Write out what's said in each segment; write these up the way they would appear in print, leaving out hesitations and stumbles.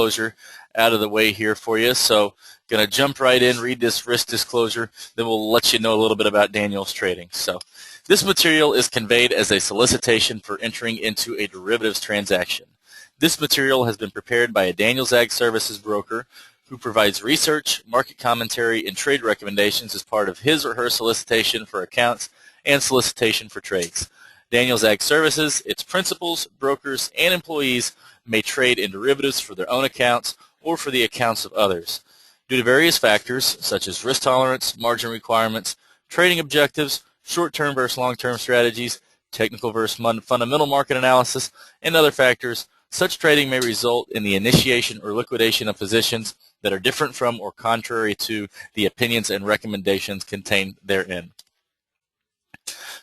disclosure out of the way here for you. So going to jump right in, read this risk disclosure, then we'll let you know a little bit about Daniels trading. So this material is conveyed as a solicitation for entering into a derivatives transaction. This material has been prepared by a Daniels Ag Services broker who provides research, market commentary, and trade recommendations as part of his or her solicitation for accounts and solicitation for trades. Daniels Ag Services, its principals, brokers, and employees may trade in derivatives for their own accounts or for the accounts of others. Due to various factors, such as risk tolerance, margin requirements, trading objectives, short-term versus long-term strategies, technical versus fundamental market analysis, and other factors, such trading may result in the initiation or liquidation of positions that are different from or contrary to the opinions and recommendations contained therein.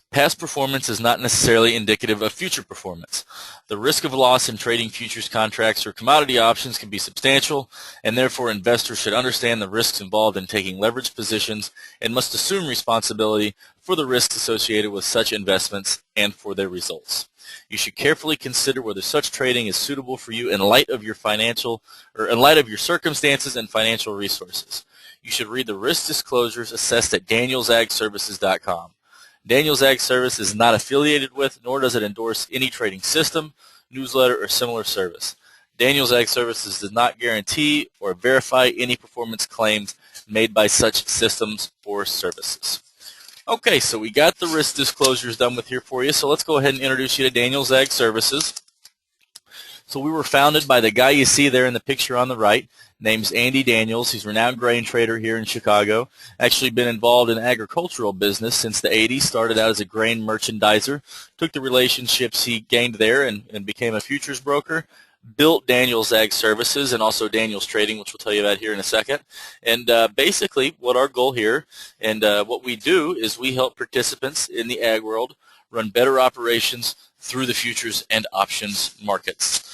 Past performance is not necessarily indicative of future performance. The risk of loss in trading futures contracts or commodity options can be substantial, and therefore investors should understand the risks involved in taking leveraged positions and must assume responsibility for the risks associated with such investments and for their results. You should carefully consider whether such trading is suitable for you in light of your circumstances and financial resources. You should read the risk disclosures assessed at danielsagservices.com. Daniels Ag Service is not affiliated with, nor does it endorse any trading system, newsletter, or similar service. Daniels Ag Services does not guarantee or verify any performance claims made by such systems or services. Okay, so we got the risk disclosures done with here for you, so let's go ahead and introduce you to Daniels Ag Services. So we were founded by the guy you see there in the picture on the right. Name's Andy Daniels. He's a renowned grain trader here in Chicago. Actually been involved in agricultural business since the 80s. Started out as a grain merchandiser. Took the relationships he gained there and became a futures broker. Built Daniels Ag Services and also Daniels Trading, which we'll tell you about here in a second. And basically what our goal here and what we do is we help participants in the ag world run better operations through the futures and options markets.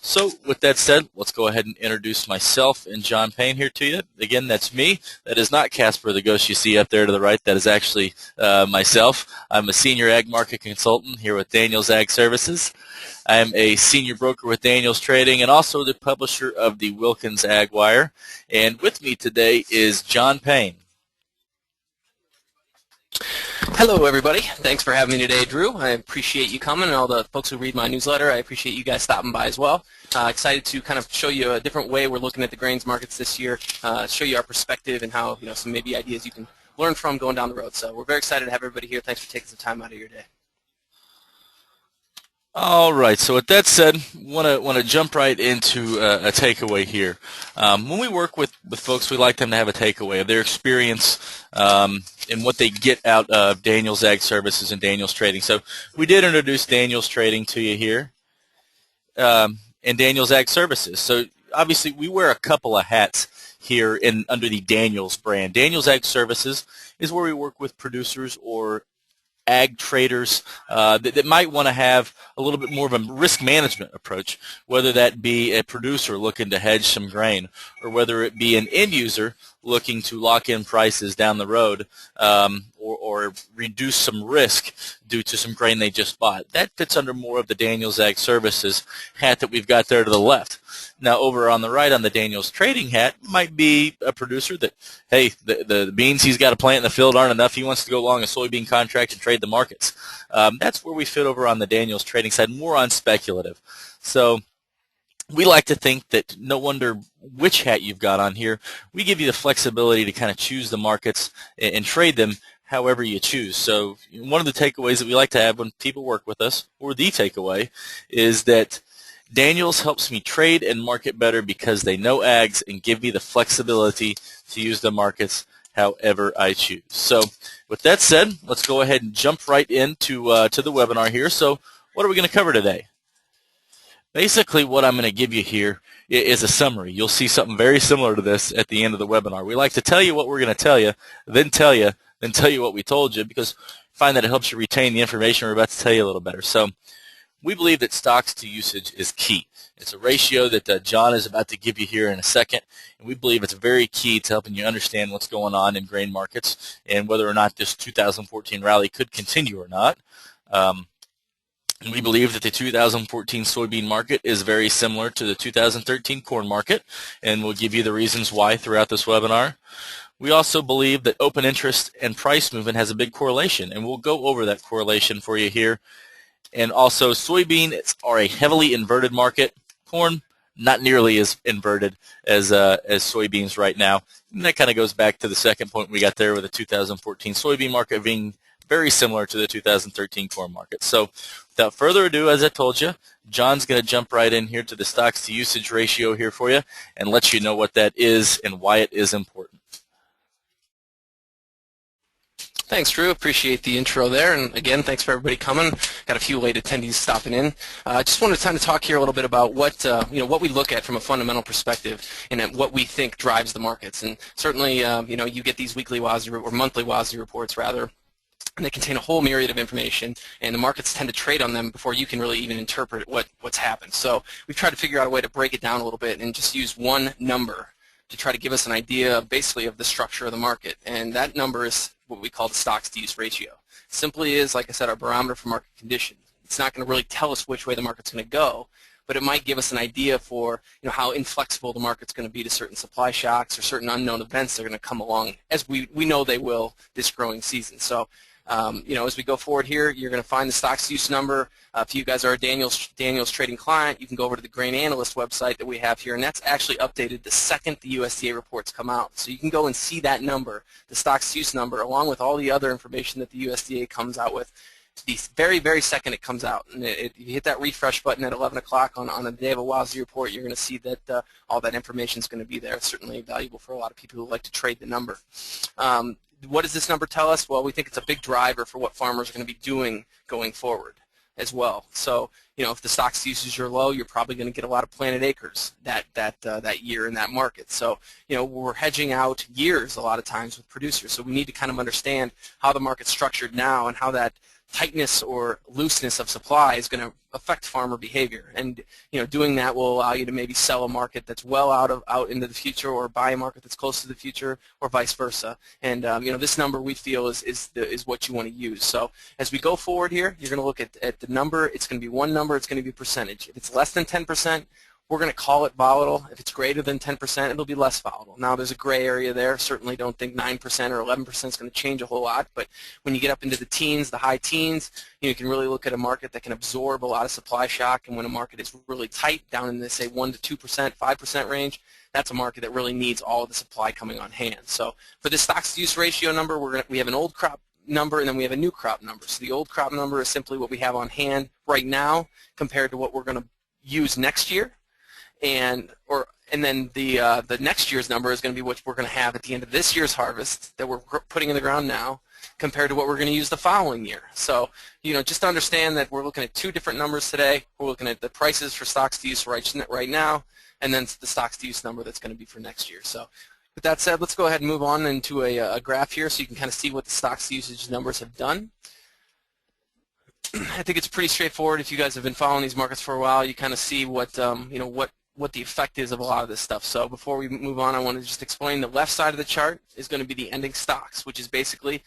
So with that said, let's go ahead and introduce myself and John Payne here to you. Again, that's me. That is not Casper, the ghost you see up there to the right. That is actually myself. I'm a senior ag market consultant here with Daniels Ag Services. I am a senior broker with Daniels Trading and also the publisher of the Wilkins Ag Wire. And with me today is John Payne. Hello, everybody. Thanks for having me today, Drew. I appreciate you coming, and all the folks who read my newsletter. I appreciate you guys stopping by as well. Excited to kind of show you a different way we're looking at the grains markets this year, show you our perspective and how, some maybe ideas you can learn from going down the road. So we're very excited to have everybody here. Thanks for taking some time out of your day. All right. So with that said, want to jump right into a takeaway here. When we work with folks, we like them to have a takeaway of their experience and what they get out of Daniels Ag Services and Daniels Trading. So we did introduce Daniels Trading to you here and Daniels Ag Services. So obviously we wear a couple of hats here under the Daniels brand. Daniels Ag Services is where we work with producers or ag traders that might want to have a little bit more of a risk management approach, whether that be a producer looking to hedge some grain or whether it be an end user looking to lock in prices down the road or reduce some risk due to some grain they just bought. That fits under more of the Daniels Ag Services hat that we've got there to the left. Now over on the right on the Daniels Trading hat might be a producer that, hey, the beans he's got to plant in the field aren't enough. He wants to go long a soybean contract and trade the markets. That's where we fit over on the Daniels Trading side, more on speculative. So we like to think that no wonder which hat you've got on here, we give you the flexibility to kind of choose the markets and trade them however you choose. So one of the takeaways that we like to have when people work with us, or the takeaway, is that Daniels helps me trade and market better because they know ags and give me the flexibility to use the markets however I choose. So with that said, let's go ahead and jump right into to the webinar here. So what are we going to cover today? Basically, what I'm going to give you here is a summary. You'll see something very similar to this at the end of the webinar. We like to tell you what we're going to tell you, then tell you what we told you, because we find that it helps you retain the information we're about to tell you a little better. So we believe that stocks to usage is key. It's a ratio that John is about to give you here in a second, and we believe it's very key to helping you understand what's going on in grain markets and whether or not this 2014 rally could continue or not. We believe that the 2014 soybean market is very similar to the 2013 corn market, and we'll give you the reasons why throughout this webinar. We also believe that open interest and price movement has a big correlation, and we'll go over that correlation for you here. And also, soybeans are a heavily inverted market. Corn, not nearly as inverted as soybeans right now. And that kind of goes back to the second point we got there with the 2014 soybean market being very similar to the 2013 corn market. So without further ado, as I told you, John's going to jump right in here to the stocks to usage ratio here for you and let you know what that is and why it is important. Thanks, Drew. Appreciate the intro there, and again, thanks for everybody coming. Got a few late attendees stopping in. Just wanted to talk here a little bit about what what we look at from a fundamental perspective, and what we think drives the markets. And certainly, you get these weekly WASDE or monthly WASDE reports rather, and they contain a whole myriad of information, and the markets tend to trade on them before you can really even interpret what's happened. So we've tried to figure out a way to break it down a little bit and just use one number to try to give us an idea basically of the structure of the market, and that number is what we call the stocks to use ratio. Simply is, like I said, our barometer for market conditions. It's not going to really tell us which way the market's going to go, but it might give us an idea for how inflexible the market's going to be to certain supply shocks or certain unknown events that are going to come along, as we know they will this growing season. So as we go forward here, you're going to find the stocks use number. If you guys are a Daniel's trading client, you can go over to the Grain Analyst website that we have here, and that's actually updated the second the USDA reports come out. So you can go and see that number, the stocks use number, along with all the other information that the USDA comes out with the very, very second it comes out. And if you hit that refresh button at 11 o'clock on the day of a WASDE report, you're going to see that all that information is going to be there. It's certainly valuable for a lot of people who like to trade the number. What does this number tell us? Well, we think it's a big driver for what farmers are going to be doing going forward as well. So, if the stocks usage are low, you're probably going to get a lot of planted acres that year in that market. So, we're hedging out years a lot of times with producers. So we need to kind of understand how the market's structured now and how that tightness or looseness of supply is going to affect farmer behavior. And doing that will allow you to maybe sell a market that's well out into the future, or buy a market that's close to the future, or vice versa. And this number we feel is what you want to use. So as we go forward here, you're going to look at the number. It's going to be one number. It's going to be percentage. If it's less than 10%, we're going to call it volatile. If it's greater than 10%, it'll be less volatile. Now, there's a gray area there. Certainly don't think 9% or 11% is going to change a whole lot, but when you get up into the teens, the high teens, you can really look at a market that can absorb a lot of supply shock, and when a market is really tight, down in the, say, 1 to 2%, 5% range, that's a market that really needs all of the supply coming on hand. So for this stocks-to-use ratio number, we have an old crop number, and then we have a new crop number. So the old crop number is simply what we have on hand right now compared to what we're going to use next year. And then the next year's number is going to be what we're going to have at the end of this year's harvest that we're putting in the ground now, compared to what we're going to use the following year. So just to understand that we're looking at two different numbers today. We're looking at the prices for stocks to use right now, and then the stocks to use number that's going to be for next year. So with that said, let's go ahead and move on into a graph here so you can kind of see what the stocks to usage numbers have done. I think it's pretty straightforward. If you guys have been following these markets for a while, you kind of see what what the effect is of a lot of this stuff. So before we move on, I want to just explain the left side of the chart is going to be the ending stocks, which is basically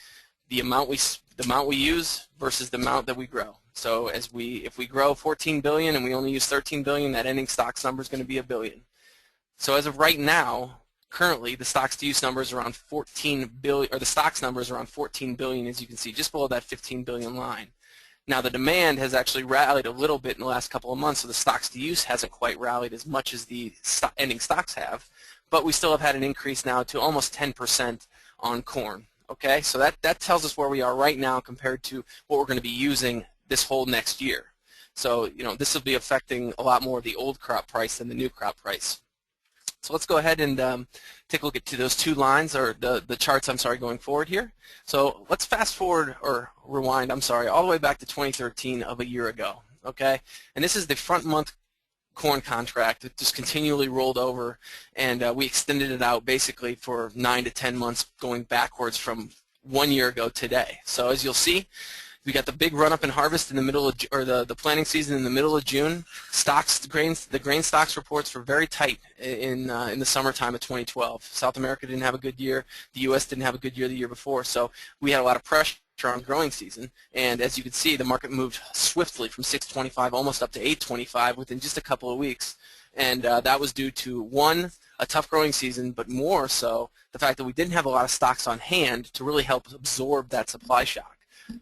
the amount we use versus the amount that we grow. So if we grow 14 billion and we only use 13 billion, that ending stocks number is going to be $1 billion. So as of right now, currently the stocks to use number is around 14 billion, or the stocks number is around 14 billion, as you can see, just below that 15 billion line. Now the demand has actually rallied a little bit in the last couple of months, so the stocks to use hasn't quite rallied as much as the ending stocks have, but we still have had an increase now to almost 10% on corn. Okay, so that tells us where we are right now compared to what we're going to be using this whole next year. So this will be affecting a lot more of the old crop price than the new crop price. So let's go ahead and take a look at those two lines, or the charts, I'm sorry, going forward here. So let's fast forward, or rewind, I'm sorry, all the way back to 2013 of a year ago, okay? And this is the front month corn contract. It just continually rolled over, and we extended it out basically for 9 to 10 months going backwards from 1 year ago today. So as you'll see, we got the big run-up in harvest in the middle of, or the planting season in the middle of June. The grain stocks reports were very tight in the summertime of 2012. South America didn't have a good year. The U.S. didn't have a good year the year before. So we had a lot of pressure on growing season, and as you can see, the market moved swiftly from 625 almost up to 825 within just a couple of weeks, and that was due to, one, a tough growing season, but more so the fact that we didn't have a lot of stocks on hand to really help absorb that supply shock.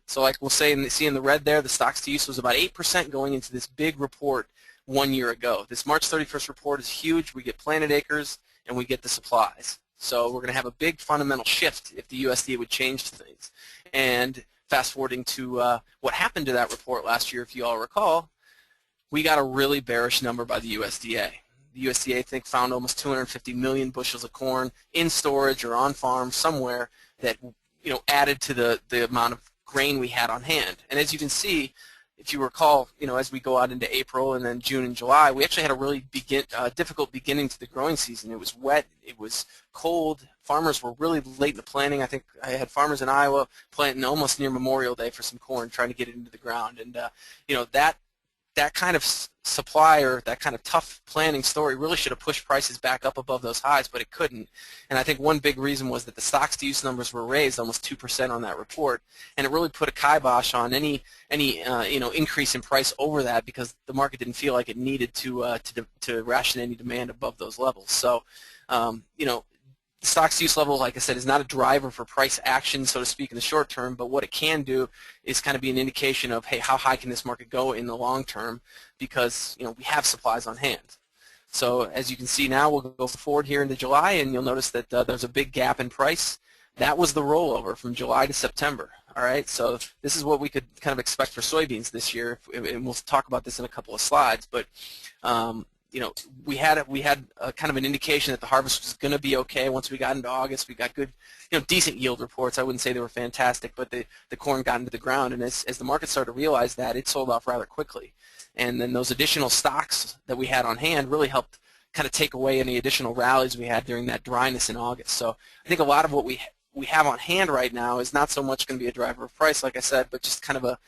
So like we'll say, see in the red there, the stocks to use was about 8% going into this big report 1 year ago. This March 31st report is huge. We get planted acres and we get the supplies. So we're going to have a big fundamental shift if the USDA would change things. And fast forwarding to what happened to that report last year, if you all recall, we got a really bearish number by the USDA. The USDA, I think, found almost 250 million bushels of corn in storage or on farm somewhere that, you know, added to the amount of grain we had on hand. And as you can see, if you recall, you know, as we go out into April and then June and July, we actually had a really difficult beginning to the growing season. It was wet, it was cold, farmers were really late in the planting. I think I had farmers in Iowa planting almost near Memorial Day for some corn, trying to get it into the ground. And you know, that kind of supply, or that kind of tough planning story, really should have pushed prices back up above those highs, but it couldn't. And I think one big reason was that the stocks to use numbers were raised almost 2% on that report, and it really put a kibosh on any you know, increase in price over that, because the market didn't feel like it needed to ration any demand above those levels. So you know, the stocks to use level, like I said, is not a driver for price action, so to speak, in the short term, but what it can do is kind of be an indication of, hey, how high can this market go in the long term, because, you know, we have supplies on hand. So as you can see now, we'll go forward here into July, and you'll notice that there's a big gap in price. That was the rollover from July to September. All right, so this is what we could kind of expect for soybeans this year, and we'll talk about this in a couple of slides, but you know, we had a kind of an indication that the harvest was going to be okay. Once we got into August, we got good, you know, decent yield reports. I wouldn't say they were fantastic, but the corn got into the ground, and as the market started to realize that, it sold off rather quickly. And then those additional stocks that we had on hand really helped kind of take away any additional rallies we had during that dryness in August. So I think a lot of what we have on hand right now is not so much going to be a driver of price, like I said, but just kind of a,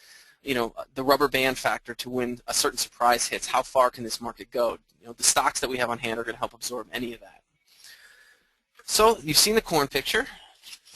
you know, the rubber band factor to when a certain surprise hits. How far can this market go? You know, the stocks that we have on hand are going to help absorb any of that. So you've seen the corn picture.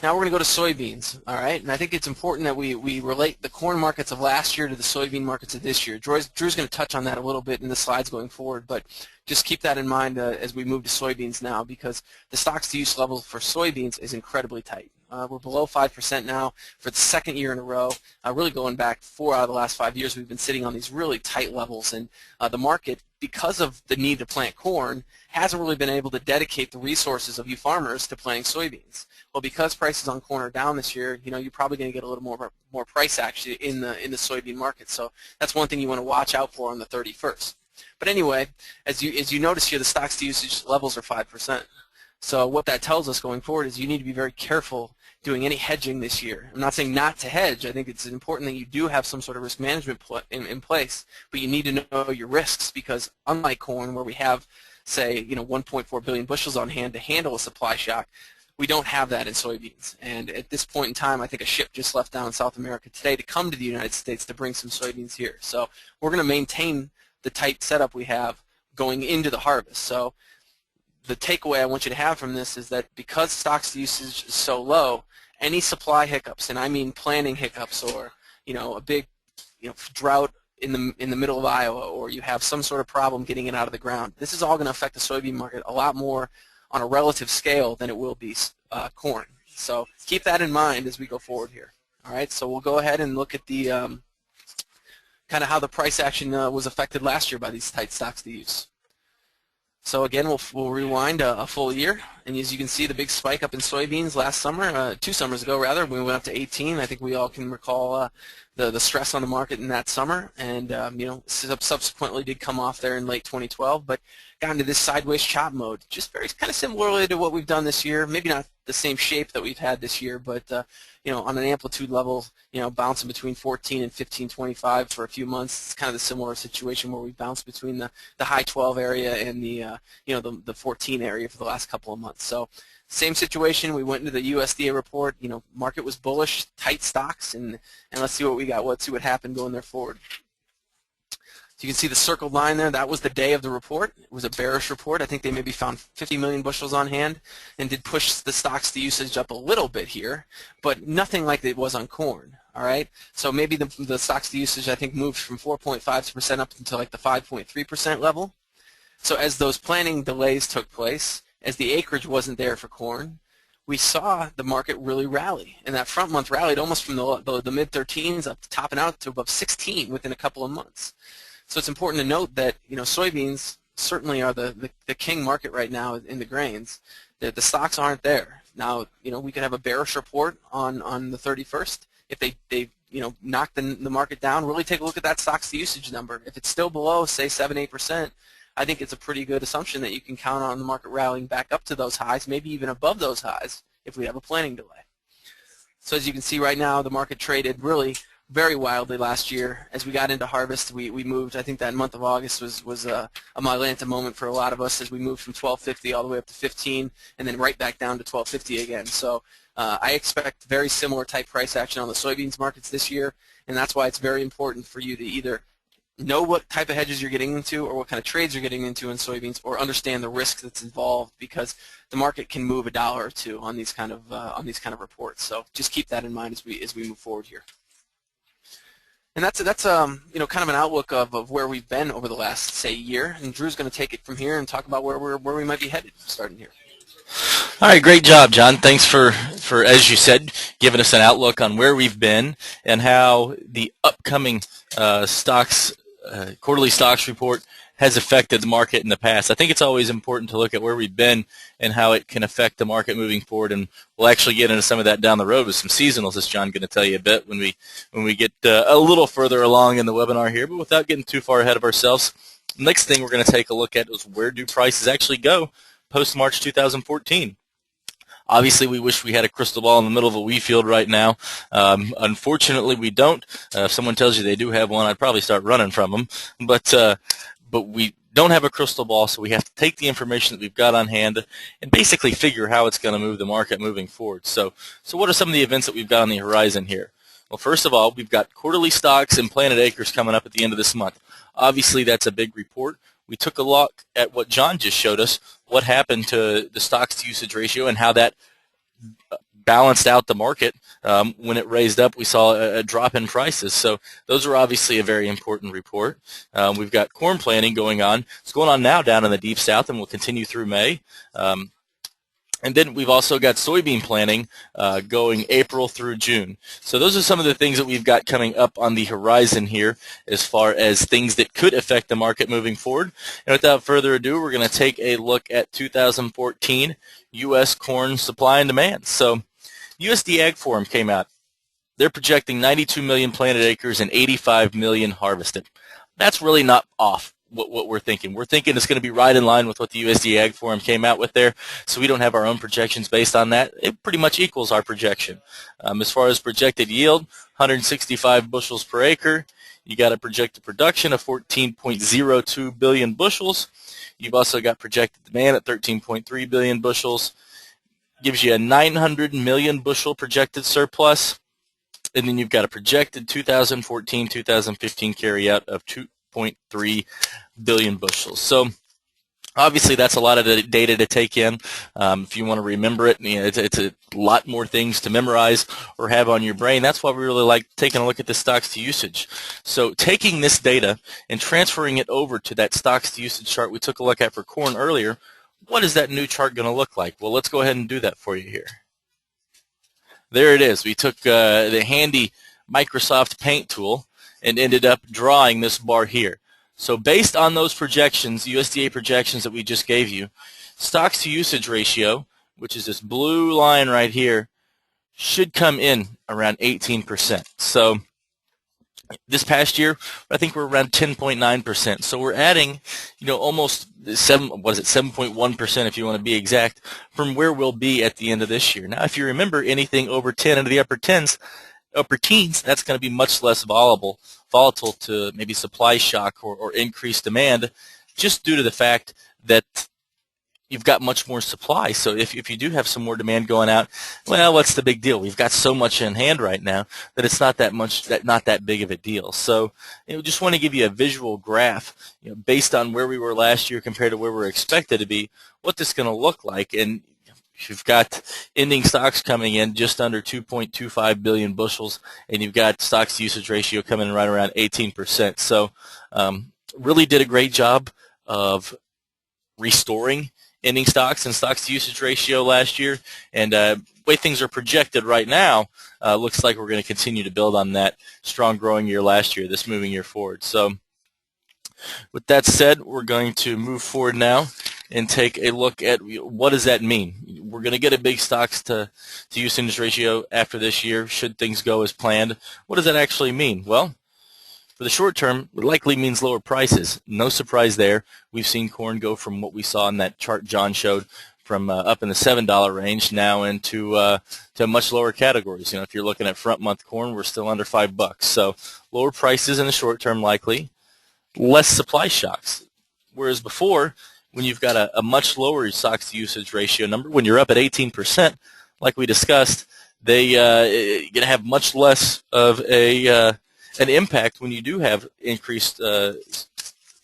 Now we're going to go to soybeans, all right? And I think it's important that we relate the corn markets of last year to the soybean markets of this year. Drew's going to touch on that a little bit in the slides going forward, but just keep that in mind as we move to soybeans now, because the stocks to use level for soybeans is incredibly tight. We're below 5% now for the second year in a row. Really going back 4 out of the last 5 years, we've been sitting on these really tight levels, and the market, because of the need to plant corn, hasn't really been able to dedicate the resources of you farmers to planting soybeans. Well, because prices on corn are down this year, you know, you're probably going to get a little more price action in the soybean market. So that's one thing you want to watch out for on the 31st. But anyway, as you notice here, the stocks to usage levels are 5%. So what that tells us going forward is you need to be very careful doing any hedging this year. I'm not saying not to hedge. I think it's important that you do have some sort of risk management in place, but you need to know your risks, because unlike corn, where we have, say, you know, 1.4 billion bushels on hand to handle a supply shock, we don't have that in soybeans. And at this point in time, I think a ship just left down in South America today to come to the United States to bring some soybeans here. So we're going to maintain the tight setup we have going into the harvest. So the takeaway I want you to have from this is that because stocks usage is so low, any supply hiccups, and I mean planting hiccups, or, you know, a big, you know, drought in the middle of Iowa, or you have some sort of problem getting it out of the ground, this is all going to affect the soybean market a lot more on a relative scale than it will be corn. So keep that in mind as we go forward here. All right, so we'll go ahead and look at the kind of how the price action was affected last year by these tight stocks to use. So again, we'll rewind a full year, and as you can see, the big spike up in soybeans last summer, 2 summers ago rather, when we went up to 18. I think we all can recall the stress on the market in that summer, and you know, subsequently did come off there in late 2012, but got into this sideways chop mode, just very kind of similarly to what we've done this year. Maybe not the same shape that we've had this year, but you know, on an amplitude level, you know, bouncing between 14 and 1525 for a few months. It's kind of the similar situation where we bounced between the high 12 area and the you know, the 14 area for the last couple of months. So same situation. We went into the USDA report. You know, market was bullish, tight stocks, and let's see what we got. Let's see what happened going there forward. So you can see the circled line there. That was the day of the report. It was a bearish report. I think they maybe found 50 million bushels on hand and did push the stocks to usage up a little bit here, but nothing like it was on corn. All right. So maybe the stocks to usage, I think, moved from 4.5% up into like the 5.3% level. So as those planting delays took place, as the acreage wasn't there for corn, we saw the market really rally. And that front month rallied almost from the mid-13s up to topping out to above 16 within a couple of months. So it's important to note that, you know, soybeans certainly are the king market right now in the grains. The stocks aren't there. Now, you know, we could have a bearish report on the 31st. If they you know, knock the market down, really take a look at that stocks to usage number. If it's still below, say 7-8%, I think it's a pretty good assumption that you can count on the market rallying back up to those highs, maybe even above those highs if we have a planting delay. So as you can see right now, the market traded really very wildly last year. As we got into harvest, we moved. I think that month of August was a Mylanta moment for a lot of us as we moved from 12.50 all the way up to 15 and then right back down to 12.50 again. So I expect very similar type price action on the soybeans markets this year, and that's why it's very important for you to either know what type of hedges you're getting into or what kind of trades you're getting into in soybeans, or understand the risk that's involved, because the market can move $1 or $2 on these kind of reports. So just keep that in mind as we move forward here. And that's you know, kind of an outlook of where we've been over the last, say, year. And Drew's going to take it from here and talk about where we might be headed starting here. All right, great job, John. Thanks for, as you said, giving us an outlook on where we've been and how the upcoming quarterly stocks report has affected the market in the past. I think it's always important to look at where we've been and how it can affect the market moving forward, and we'll actually get into some of that down the road with some seasonals, as John's going to tell you a bit when we get a little further along in the webinar here. But without getting too far ahead of ourselves, the next thing we're going to take a look at is where do prices actually go post-March 2014. Obviously, we wish we had a crystal ball in the middle of a wheat field right now. Unfortunately, we don't. If someone tells you they do have one, I'd probably start running from them. But we don't have a crystal ball, so we have to take the information that we've got on hand and basically figure how it's going to move the market moving forward. So what are some of the events that we've got on the horizon here? Well, first of all, we've got quarterly stocks and planted acres coming up at the end of this month. Obviously, that's a big report. We took a look at what John just showed us, what happened to the stocks to usage ratio and how that balanced out the market. When it raised up, we saw a drop in prices. So those are obviously a very important report. We've got corn planting going on. It's going on now down in the deep south and will continue through May. And then we've also got soybean planting going April through June. So those are some of the things that we've got coming up on the horizon here as far as things that could affect the market moving forward. And without further ado, we're going to take a look at 2014 U.S. corn supply and demand. So USDA Ag Forum came out. They're projecting 92 million planted acres and 85 million harvested. That's really not off what we're thinking. We're thinking it's going to be right in line with what the USDA Ag Forum came out with there, so we don't have our own projections based on that. It pretty much equals our projection. As far as projected yield, 165 bushels per acre. You got a projected production of 14.02 billion bushels. You've also got projected demand at 13.3 billion bushels. Gives you a 900 million bushel projected surplus. And then you've got a projected 2014-2015 carryout of 2.3 billion bushels. So obviously that's a lot of data to take in. If you want to remember it, you know, it's a lot more things to memorize or have on your brain. That's why we really like taking a look at the stocks to usage. So taking this data and transferring it over to that stocks to usage chart we took a look at for corn earlier, what is that new chart going to look like? Well, let's go ahead and do that for you here. There it is. We took the handy Microsoft Paint tool and ended up drawing this bar here. So based on those projections, USDA projections that we just gave you, stocks to usage ratio, which is this blue line right here, should come in around 18%. So this past year, I think we're around 10.9%. So we're adding, you know, almost 7.1% if you want to be exact, from where we'll be at the end of this year. Now, if you remember, anything over 10 into the upper teens, that's going to be much less volatile to maybe supply shock or increased demand, just due to the fact that you've got much more supply. So if you do have some more demand going out, well, what's the big deal? We've got so much in hand right now that it's not that big of a deal. So just want to give you a visual graph, based on where we were last year compared to where we're expected to be, what this is going to look like. And you've got ending stocks coming in just under 2.25 billion bushels, and you've got stocks to usage ratio coming in right around 18%. So really did a great job of restoring ending stocks and stocks to usage ratio last year, and the way things are projected right now, looks like we're going to continue to build on that strong growing year last year, this moving year forward. So with that said, we're going to move forward now and take a look at what does that mean. We're going to get a big stocks to usage ratio after this year, should things go as planned. What does that actually mean? Well, for the short term, it likely means lower prices. No surprise there. We've seen corn go from what we saw in that chart John showed, from up in the $7 range now into to much lower categories. If you're looking at front month corn, we're still under $5. So lower prices in the short term likely, less supply shocks. Whereas before, when you've got a much lower stocks to usage ratio number, when you're up at 18%, like we discussed, you're going to have much less of an impact when you do have increased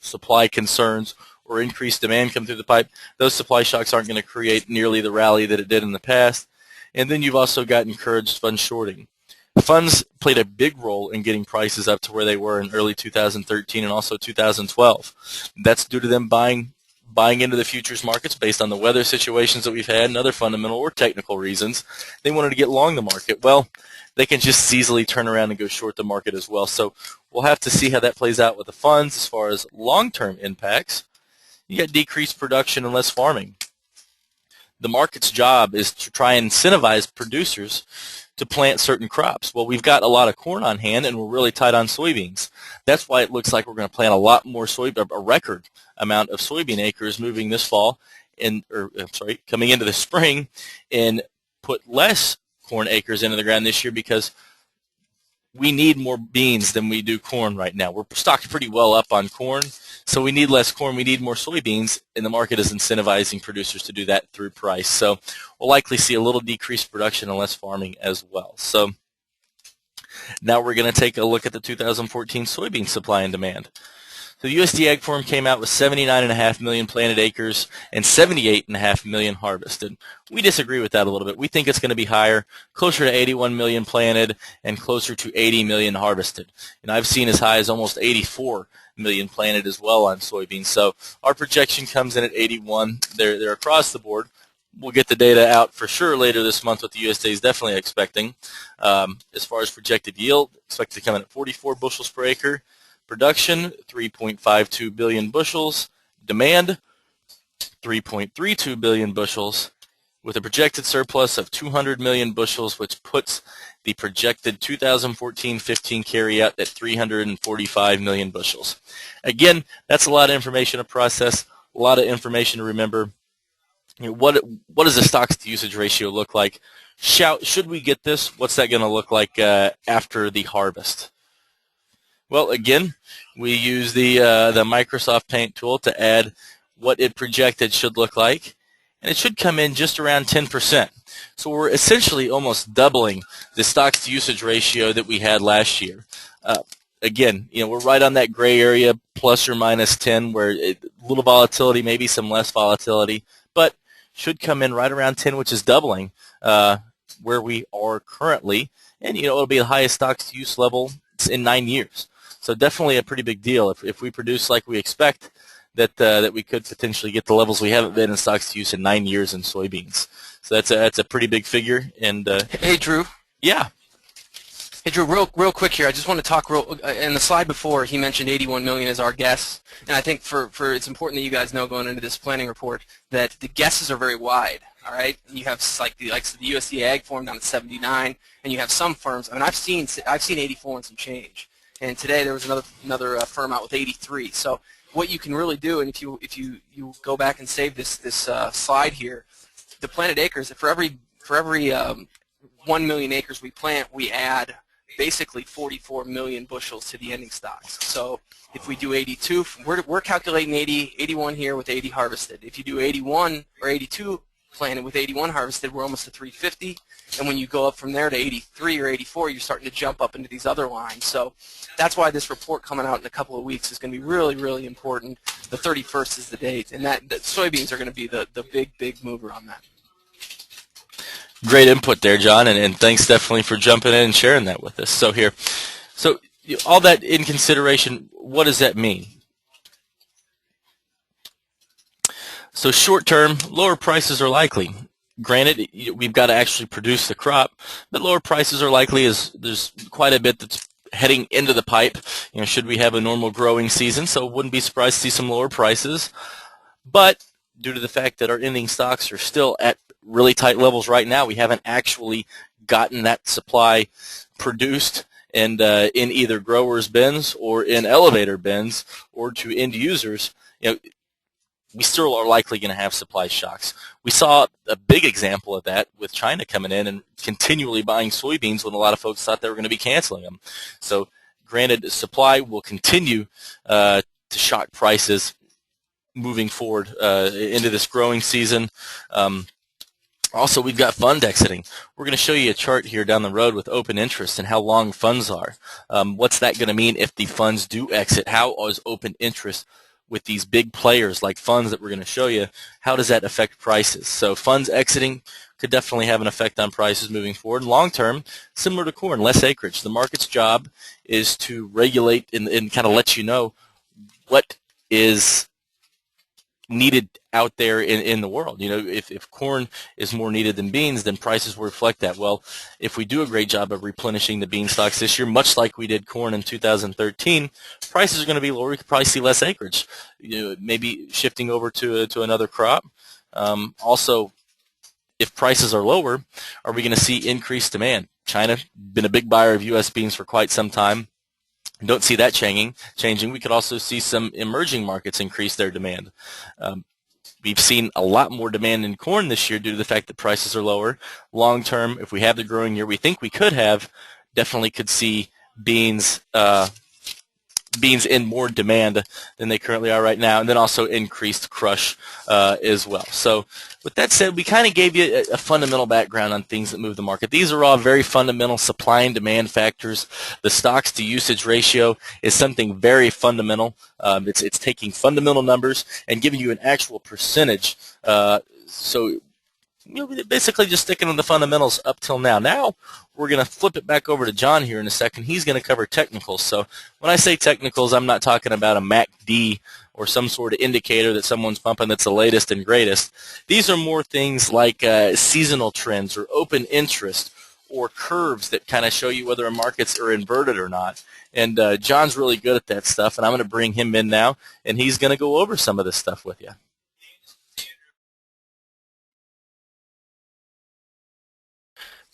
supply concerns or increased demand come through the pipe. Those supply shocks aren't going to create nearly the rally that it did in the past. And then you've also got encouraged fund shorting. Funds played a big role in getting prices up to where they were in early 2013 and also 2012. That's due to them buying into the futures markets based on the weather situations that we've had and other fundamental or technical reasons. They wanted to get long the market. Well, they can just easily turn around and go short the market as well. So we'll have to see how that plays out with the funds as far as long-term impacts. You got decreased production and less farming. The market's job is to try and incentivize producers to plant certain crops. Well, we've got a lot of corn on hand, and we're really tight on soybeans. That's why it looks like we're going to plant a lot more a record amount of soybean acres moving this fall, coming into the spring, and put less corn acres into the ground this year because we need more beans than we do corn right now. We're stocked pretty well up on corn, so we need less corn. We need more soybeans, and the market is incentivizing producers to do that through price. So we'll likely see a little decreased production and less farming as well. So now we're going to take a look at the 2014 soybean supply and demand. So the USDA Ag Forum came out with 79.5 million planted acres and 78.5 million harvested. We disagree with that a little bit. We think it's going to be higher, closer to 81 million planted and closer to 80 million harvested. And I've seen as high as almost 84 million planted as well on soybeans. So our projection comes in at 81. They're across the board. We'll get the data out for sure later this month, what the USDA is definitely expecting. As far as projected yield, expected to come in at 44 bushels per acre. Production, 3.52 billion bushels. Demand, 3.32 billion bushels, with a projected surplus of 200 million bushels, which puts the projected 2014-15 carryout at 345 million bushels. Again, that's a lot of information to process, a lot of information to remember. What does the stocks to usage ratio look like? Should we get this? What's that going to look like after the harvest? Well, again, we use the Microsoft Paint tool to add what it projected should look like, and it should come in just around 10%. So we're essentially almost doubling the stocks to usage ratio that we had last year. Again, we're right on that gray area, plus or minus 10, where a little volatility, maybe some less volatility, but should come in right around 10, which is doubling where we are currently. And, it'll be the highest stocks to use level in 9 years. So definitely a pretty big deal. If we produce like we expect, that we could potentially get the levels we haven't been in stocks to use in 9 years in soybeans. So that's a pretty big figure. And hey, Drew. Yeah. Hey, Drew, real quick here. I just want to talk in the slide before, he mentioned 81 million as our guess. And I think for it's important that you guys know going into this planning report that the guesses are very wide. All right, you have like the USDA Ag Forum down at 79, and you have some firms. I mean, I've seen 84 and some change. And today there was another firm out with 83. So what you can really do, and if you go back and save this slide here, the planted acres for every 1 million acres we plant, we add basically 44 million bushels to the ending stocks. So if we do 82, we're calculating 80, 81 here with 80 harvested. If you do 81 or 82 planted with 81 harvested, we're almost to 350. And when you go up from there to 83 or 84, you're starting to jump up into these other lines. So that's why this report coming out in a couple of weeks is going to be really, really important. The 31st is the date, and that soybeans are going to be the big mover on that. Great input there, John, and thanks definitely for jumping in and sharing that with us. So all that in consideration, what does that mean? So short term, lower prices are likely. Granted, we've got to actually produce the crop, but lower prices are likely as there's quite a bit that's heading into the pipe. Should we have a normal growing season, so wouldn't be surprised to see some lower prices. But due to the fact that our ending stocks are still at really tight levels right now, we haven't actually gotten that supply produced and in either growers' bins or in elevator bins or to end users. We still are likely going to have supply shocks. We saw a big example of that with China coming in and continually buying soybeans when a lot of folks thought they were going to be canceling them. So granted, supply will continue to shock prices moving forward into this growing season. Also, we've got fund exiting. We're going to show you a chart here down the road with open interest and how long funds are. What's that going to mean if the funds do exit? How is open interest with these big players like funds that we're going to show you? How does that affect prices? So funds exiting could definitely have an effect on prices moving forward. Long term, similar to corn, less acreage. The market's job is to regulate and kind of let you know what is needed out there in the world. If corn is more needed than beans, then prices will reflect that. Well, if we do a great job of replenishing the bean stocks this year, much like we did corn in 2013, prices are going to be lower. You could probably see less acreage, maybe shifting over to another crop. Also, if prices are lower, are we going to see increased demand? China been a big buyer of U.S. beans for quite some time. Don't see that changing. We could also see some emerging markets increase their demand. We've seen a lot more demand in corn this year due to the fact that prices are lower. Long term, if we have the growing year we think we could have, definitely could see beans in more demand than they currently are right now, and then also increased crush as well. So with that said, we kind of gave you a fundamental background on things that move the market. These are all very fundamental supply and demand factors. The stocks to usage ratio is something very fundamental. It's taking fundamental numbers and giving you an actual percentage. So basically just sticking to the fundamentals up till now. Now we're going to flip it back over to John here in a second. He's going to cover technicals. So when I say technicals, I'm not talking about a MACD or some sort of indicator that someone's pumping that's the latest and greatest. These are more things like seasonal trends or open interest or curves that kind of show you whether a markets are inverted or not. And John's really good at that stuff, and I'm going to bring him in now, and he's going to go over some of this stuff with you.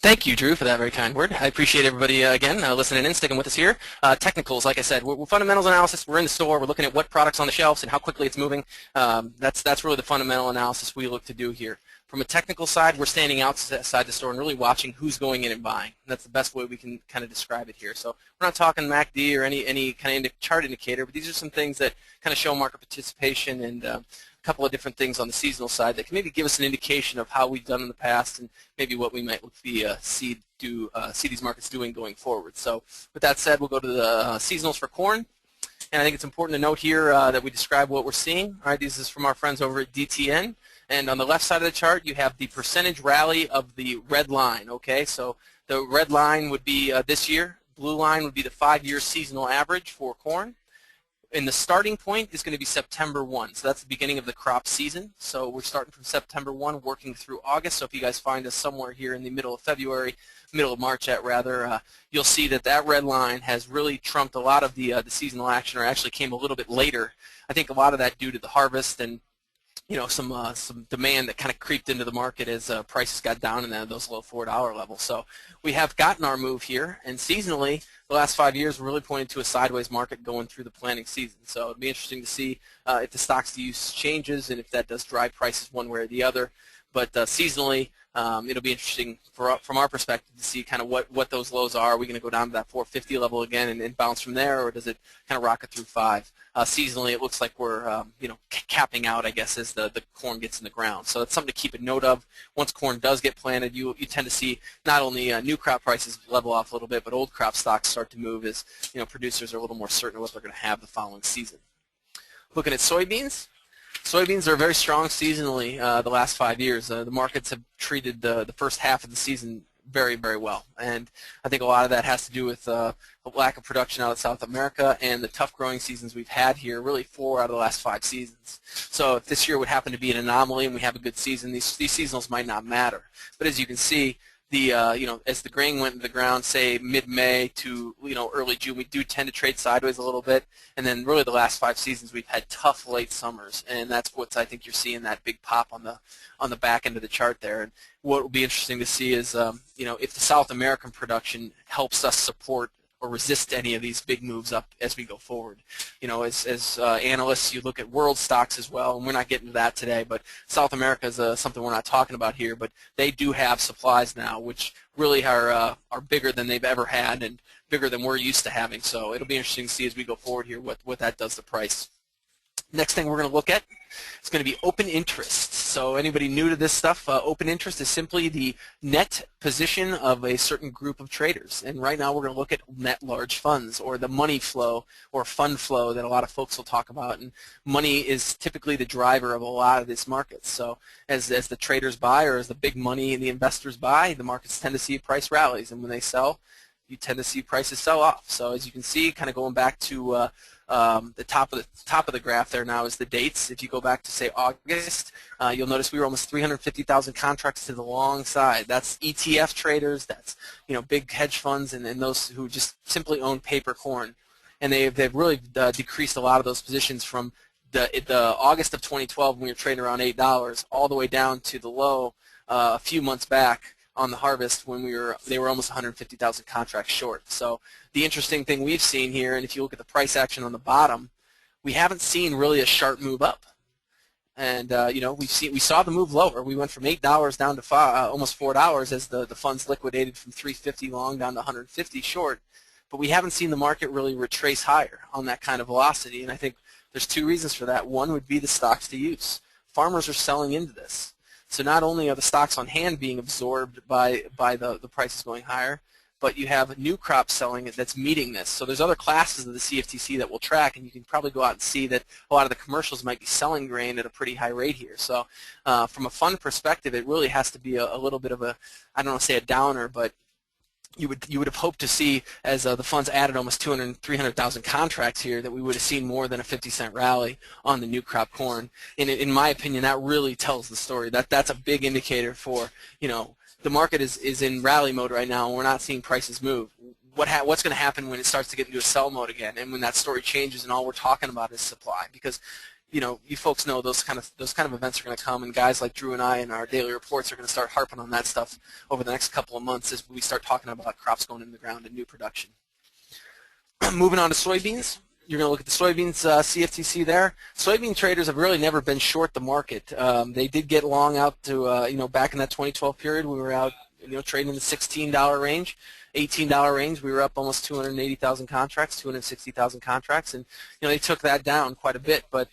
Thank you, Drew, for that very kind word. I appreciate everybody, again, listening in, sticking with us here. Technicals, like I said, we're fundamentals analysis. We're in the store. We're looking at what product's on the shelves and how quickly it's moving. That's really the fundamental analysis we look to do here. From a technical side, we're standing outside the store and really watching who's going in and buying. That's the best way we can kind of describe it here. So we're not talking MACD or any kind of chart indicator, but these are some things that kind of show market participation and a couple of different things on the seasonal side that can maybe give us an indication of how we've done in the past and maybe what we might see these markets doing going forward. So with that said, we'll go to the seasonals for corn. And I think it's important to note here that we describe what we're seeing. All right, this is from our friends over at DTN. And on the left side of the chart, you have the percentage rally of the red line. Okay, so the red line would be this year. Blue line would be the 5-year seasonal average for corn. And the starting point is going to be September 1. So that's the beginning of the crop season. So we're starting from September 1, working through August. So if you guys find us somewhere here in the middle of February, middle of March you'll see that that red line has really trumped a lot of the seasonal action, or actually came a little bit later. I think a lot of that due to the harvest and some demand that kind of creeped into the market as prices got down in those low $4 levels. So we have gotten our move here, and seasonally, the last 5 years we're really pointing to a sideways market going through the planting season. So it'd be interesting to see if the stocks to use changes and if that does drive prices one way or the other. But seasonally, It'll be interesting from our perspective to see kind of what those lows are. Are we going to go down to that 450 level again and bounce from there, or does it kind of rocket through 5? Seasonally, it looks like we're capping out, I guess, as the corn gets in the ground. So that's something to keep a note of. Once corn does get planted, you tend to see not only new crop prices level off a little bit, but old crop stocks start to move as producers are a little more certain of what they're going to have the following season. Looking at soybeans. Soybeans are very strong seasonally the last 5 years. The markets have treated the first half of the season very, very well. And I think a lot of that has to do with the lack of production out of South America and the tough growing seasons we've had here, really 4 out of the last 5 seasons. So if this year would happen to be an anomaly and we have a good season, these seasonals might not matter. But as you can see, as the grain went into the ground, say mid-May to early June, we do tend to trade sideways a little bit. And then really the last 5 seasons we've had tough late summers, and that's what I think you're seeing, that big pop on the back end of the chart there. And what will be interesting to see is if the South American production helps us support or resist any of these big moves up as we go forward. As analysts, you look at world stocks as well, and we're not getting to that today, but South America is something we're not talking about here, but they do have supplies now, which really are bigger than they've ever had and bigger than we're used to having. So it'll be interesting to see as we go forward here what that does to price. Next thing we're going to look at is going to be open interest. So anybody new to this stuff, open interest is simply the net position of a certain group of traders. And right now we're going to look at net large funds, or the money flow or fund flow that a lot of folks will talk about. And money is typically the driver of a lot of these markets. So as the traders buy, or as the big money and the investors buy, the markets tend to see price rallies. And when they sell, you tend to see prices sell off. So as you can see, kind of going back to the top of the graph there now is the dates. If you go back to say August, you'll notice we were almost 350,000 contracts to the long side. That's ETF traders, that's big hedge funds, and those who just simply own paper corn. And they've really decreased a lot of those positions from the August of 2012 when we were trading around $8 all the way down to the low a few months back on the harvest when they were almost 150,000 contracts short. So the interesting thing we've seen here, and if you look at the price action on the bottom, we haven't seen really a sharp move up. And we saw the move lower. We went from $8 down to almost $4 as the funds liquidated from 350 long down to 150 short. But we haven't seen the market really retrace higher on that kind of velocity. And I think there's 2 reasons for that. One would be the stocks to use. Farmers are selling into this. So not only are the stocks on hand being absorbed by the prices going higher, but you have new crop selling that's meeting this. So there's other classes of the CFTC that we'll track, and you can probably go out and see that a lot of the commercials might be selling grain at a pretty high rate here. So from a fund perspective, it really has to be a little bit of a, I don't want to say a downer, but you would have hoped to see, as the funds added almost 300,000 contracts here, that we would have seen more than a 50-cent rally on the new crop corn. And in my opinion, that really tells the story. That's a big indicator for, the market is in rally mode right now, and we're not seeing prices move. What's going to happen when it starts to get into a sell mode again, and when that story changes and all we're talking about is supply? Because you folks know those kind of events are going to come, and guys like Drew and I in our daily reports are going to start harping on that stuff over the next couple of months as we start talking about crops going in the ground and new production. Moving on to soybeans, you're going to look at the soybeans CFTC there. Soybean traders have really never been short the market. They did get long out to back in that 2012 period. We were out trading in the $16 range. $18 range, we were up almost 280,000 contracts, 260,000 contracts, and they took that down quite a bit. But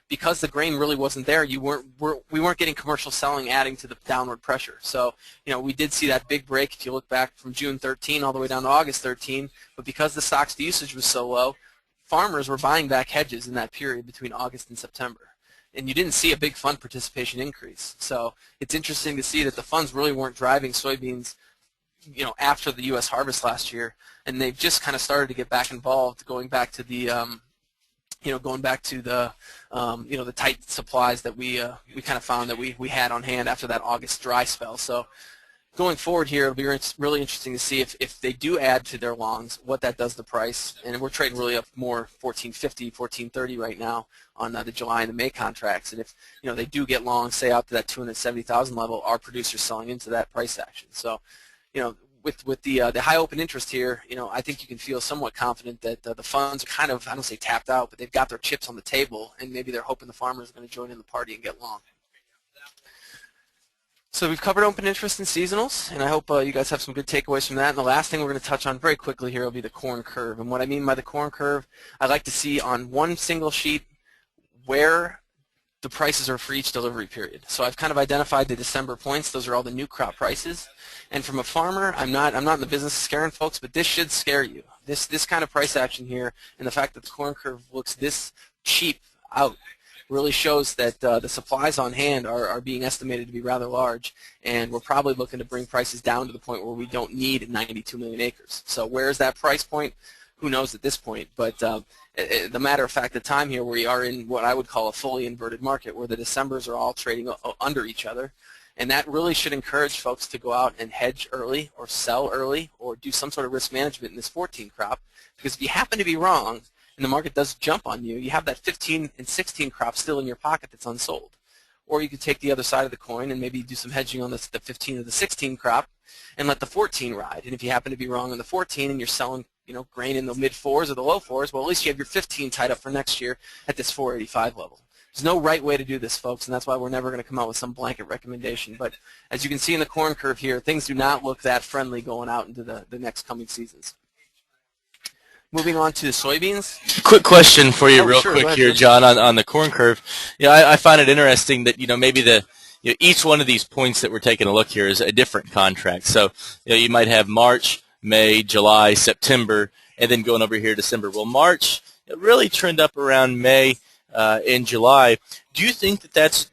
because the grain really wasn't there, we weren't getting commercial selling adding to the downward pressure. So we did see that big break if you look back from June 13 all the way down to August 13. But because the stocks to usage was so low, farmers were buying back hedges in that period between August and September. And you didn't see a big fund participation increase. So it's interesting to see that the funds really weren't driving soybeans after the U.S. harvest last year, and they've just kind of started to get back involved, going back to the, the tight supplies that we kind of found that we had on hand after that August dry spell. So going forward here, it'll be really interesting to see if they do add to their longs, what that does to the price. And we're trading really up more 1450, 1430 right now on the July and the May contracts. And if they do get long, say out to that 270,000 level, our producers selling into that price action. So with the high open interest here, I think you can feel somewhat confident that the funds are kind of, I don't say tapped out, but they've got their chips on the table, and maybe they're hoping the farmers are going to join in the party and get long. So we've covered open interest and seasonals, and I hope you guys have some good takeaways from that. And the last thing we're going to touch on very quickly here will be the corn curve. And what I mean by the corn curve, I like to see on one single sheet where the prices are for each delivery period. So I've kind of identified the December points. Those are all the new crop prices. And from a farmer, I'm not in the business of scaring folks, but this should scare you. This kind of price action here, and the fact that the corn curve looks this cheap out, really shows that the supplies on hand are being estimated to be rather large, and we're probably looking to bring prices down to the point where we don't need 92 million acres. So where is that price point? Who knows at this point, but the matter of fact, the time here we are in what I would call a fully inverted market, where the Decembers are all trading under each other, and that really should encourage folks to go out and hedge early or sell early or do some sort of risk management in this 14 crop, because if you happen to be wrong and the market does jump on you, you have that 15 and 16 crop still in your pocket that's unsold. Or you could take the other side of the coin and maybe do some hedging on the 15 or the 16 crop and let the 14 ride. And if you happen to be wrong on the 14 and you're selling grain in the mid-4s or the low 4s, well, at least you have your 15 tied up for next year at this 485 level. There's no right way to do this, folks, and that's why we're never going to come out with some blanket recommendation. But as you can see in the corn curve here, things do not look that friendly going out into the next coming seasons. Moving on to the soybeans. Quick question for you, real sure, quick ahead, here, John, on the corn curve. I find it interesting that maybe each one of these points that we're taking a look here is a different contract. So you might have March, May, July, September, and then going over here December. Well, March really trend up around May and July. Do you think that that's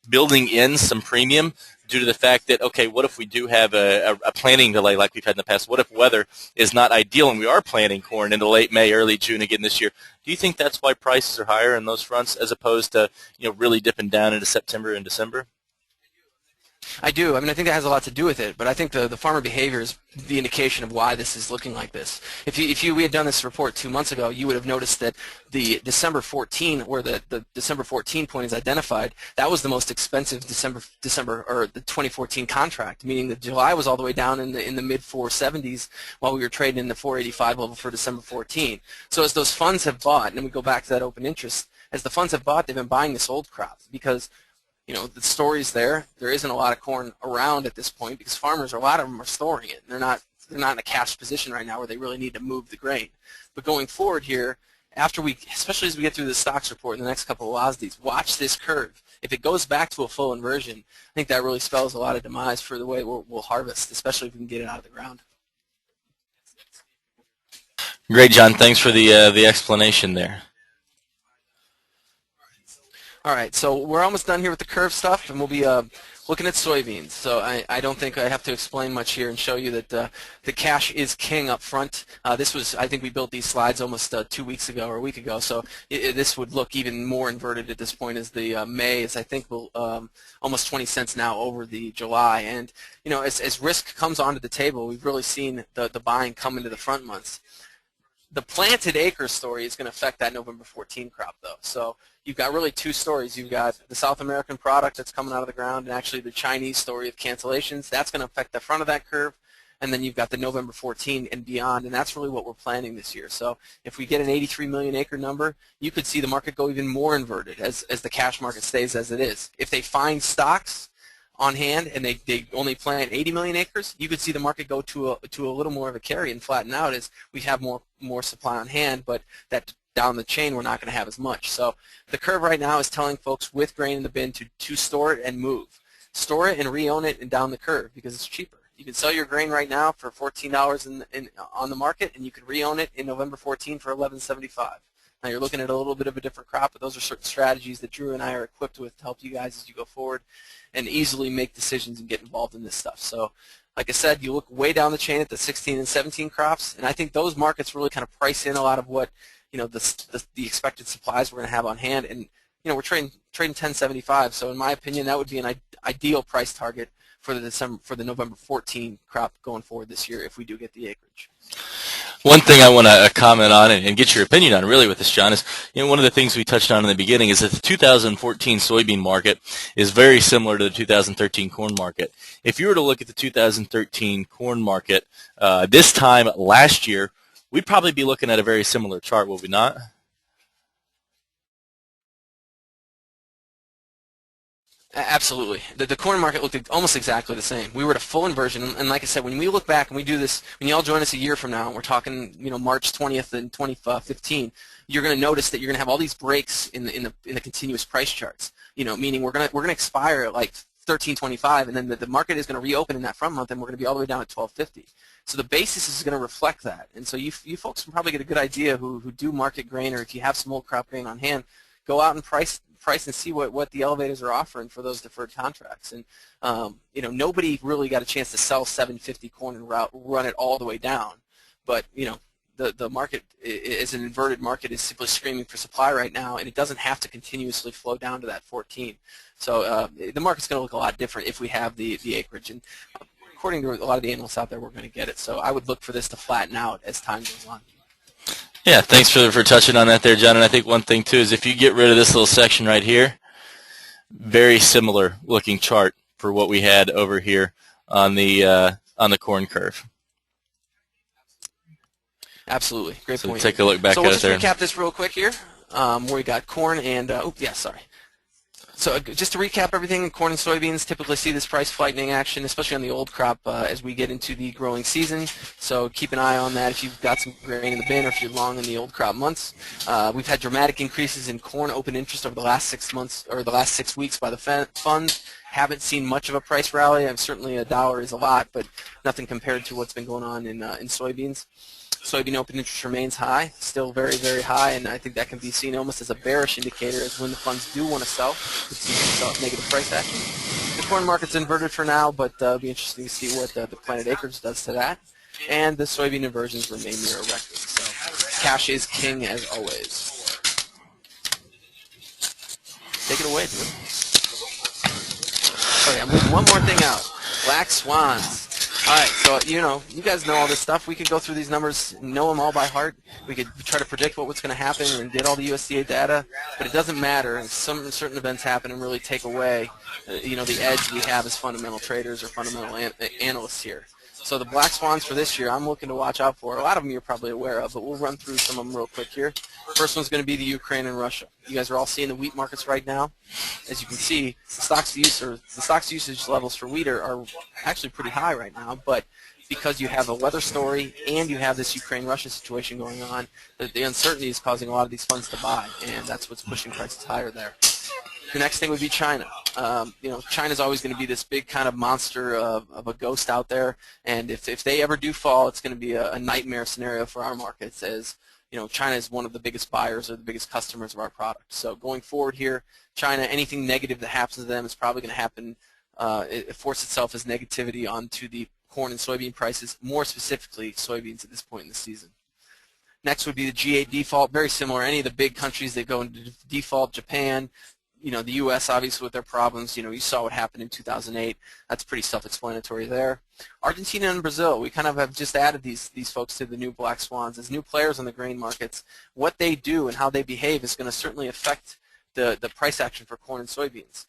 building in some premium due to the fact that, okay, what if we do have a planting delay like we've had in the past? What if weather is not ideal and we are planting corn into late May, early June again this year? Do you think that's why prices are higher in those fronts as opposed to really dipping down into September and December? I do. I mean, I think that has a lot to do with it, but I think the farmer behavior is the indication of why this is looking like this. If we had done this report 2 months ago, you would have noticed that the December 14, where the December 14 point is identified, that was the most expensive December or the 2014 contract, meaning that July was all the way down in the mid 470s while we were trading in the 485 level for December 14. So as those funds have bought, and we go back to that open interest, as the funds have bought, they've been buying this old crop because the story's there. There isn't a lot of corn around at this point because farmers, a lot of them are storing it. They're not in a cash position right now where they really need to move the grain. But going forward here, especially as we get through the stocks report in the next couple of WASDs, watch this curve. If it goes back to a full inversion, I think that really spells a lot of demise for the way we'll harvest, especially if we can get it out of the ground. Great, John. Thanks for the explanation there. All right, so we're almost done here with the curve stuff, and we'll be looking at soybeans. So I don't think I have to explain much here and show you that the cash is king up front. I think we built these slides almost 2 weeks ago or a week ago, so this would look even more inverted at this point as the May is, I think, almost 20 cents now over the July. And, as risk comes onto the table, we've really seen the buying come into the front months. The planted acre story is going to affect that November 14 crop, though. So you've got really two stories. You've got the South American product that's coming out of the ground, and actually the Chinese story of cancellations. That's going to affect the front of that curve. And then you've got the November 14 and beyond, and that's really what we're planning this year. So if we get an 83 million acre number, you could see the market go even more inverted as the cash market stays as it is. If they find stocks on hand and they only plant 80 million acres, you could see the market go to a little more of a carry and flatten out as we have more supply on hand, but that down the chain we're not going to have as much. So the curve right now is telling folks with grain in the bin to store it and move. Store it and re-own it and down the curve because it's cheaper. You can sell your grain right now for $14 on the market, and you can re-own it in November 14 for $11.75. Now you're looking at a little bit of a different crop, but those are certain strategies that Drew and I are equipped with to help you guys as you go forward and easily make decisions and get involved in this stuff. So like I said, you look way down the chain at the 16 and 17 crops, and I think those markets really kind of price in a lot of what the expected supplies we're going to have on hand. And we're trading 10.75, so in my opinion, that would be an ideal price target for the November 14 crop going forward this year if we do get the acreage. One thing I want to comment on and get your opinion on really with this, John, is one of the things we touched on in the beginning is that the 2014 soybean market is very similar to the 2013 corn market. If you were to look at the 2013 corn market this time last year, we'd probably be looking at a very similar chart, will we not? Absolutely. The corn market looked almost exactly the same. We were at a full inversion, and like I said, when we look back and we do this, when you all join us a year from now, and we're talking, March 20th in 2015, you're going to notice that you're going to have all these breaks in the continuous price charts. Meaning we're going to expire at like 13.25, and then the market is going to reopen in that front month, and we're going to be all the way down at 12.50. So the basis is going to reflect that, and so you folks can probably get a good idea who do market grain, or if you have some old crop grain on hand, go out and price and see what the elevators are offering for those deferred contracts. And nobody really got a chance to sell 750 corn and run it all the way down. But the market is an inverted market, is simply screaming for supply right now, and it doesn't have to continuously flow down to that 14. So the market's going to look a lot different if we have the acreage. And according to a lot of the analysts out there, we're going to get it. So I would look for this to flatten out as time goes on. Yeah, thanks for touching on that there, John. And I think one thing, too, is if you get rid of this little section right here, very similar looking chart for what we had over here on the corn curve. Absolutely. Great point. Take a look back at it there. So we'll just recap this real quick here, where we got corn and, sorry. So just to recap everything, corn and soybeans typically see this price flattening action, especially on the old crop as we get into the growing season. So keep an eye on that if you've got some grain in the bin or if you're long in the old crop months. We've had dramatic increases in corn open interest over the last 6 months or the last 6 weeks by the funds. Haven't seen much of a price rally. Certainly $1 is a lot, but nothing compared to what's been going on in soybeans. Soybean open interest remains high, still very, very high, and I think that can be seen almost as a bearish indicator as when the funds do want to sell. It seems negative price action. The corn market's inverted for now, but it'll be interesting to see what the planted acreage does to that. And the soybean inversions remain near a record. So cash is king as always. Take it away, Drew. Okay, I'm leaving one more thing out. Black swans. All right, so you guys know all this stuff. We could go through these numbers, know them all by heart. We could try to predict what's going to happen and get all the USDA data, but it doesn't matter. Some certain events happen and really take away, the edge we have as fundamental traders or fundamental analysts here. So the black swans for this year, I'm looking to watch out for. A lot of them you're probably aware of, but we'll run through some of them real quick here. First one's going to be the Ukraine and Russia. You guys are all seeing the wheat markets right now. As you can see, the stocks usage levels for wheat are actually pretty high right now, but because you have a weather story and you have this Ukraine-Russia situation going on, the uncertainty is causing a lot of these funds to buy, and that's what's pushing prices higher there. The next thing would be China. China's always going to be this big kind of monster of a ghost out there, and if they ever do fall, it's going to be a nightmare scenario for our markets, as China is one of the biggest buyers or the biggest customers of our product. So going forward here, China, anything negative that happens to them is probably going to happen, it force itself as negativity onto the corn and soybean prices, more specifically soybeans at this point in the season. Next would be the G8 default, very similar. Any of the big countries that go into default, Japan, the U.S. obviously with their problems, you saw what happened in 2008. That's pretty self-explanatory there. Argentina and Brazil, we kind of have just added these folks to the new black swans as new players on the grain markets. What they do and how they behave is going to certainly affect the price action for corn and soybeans.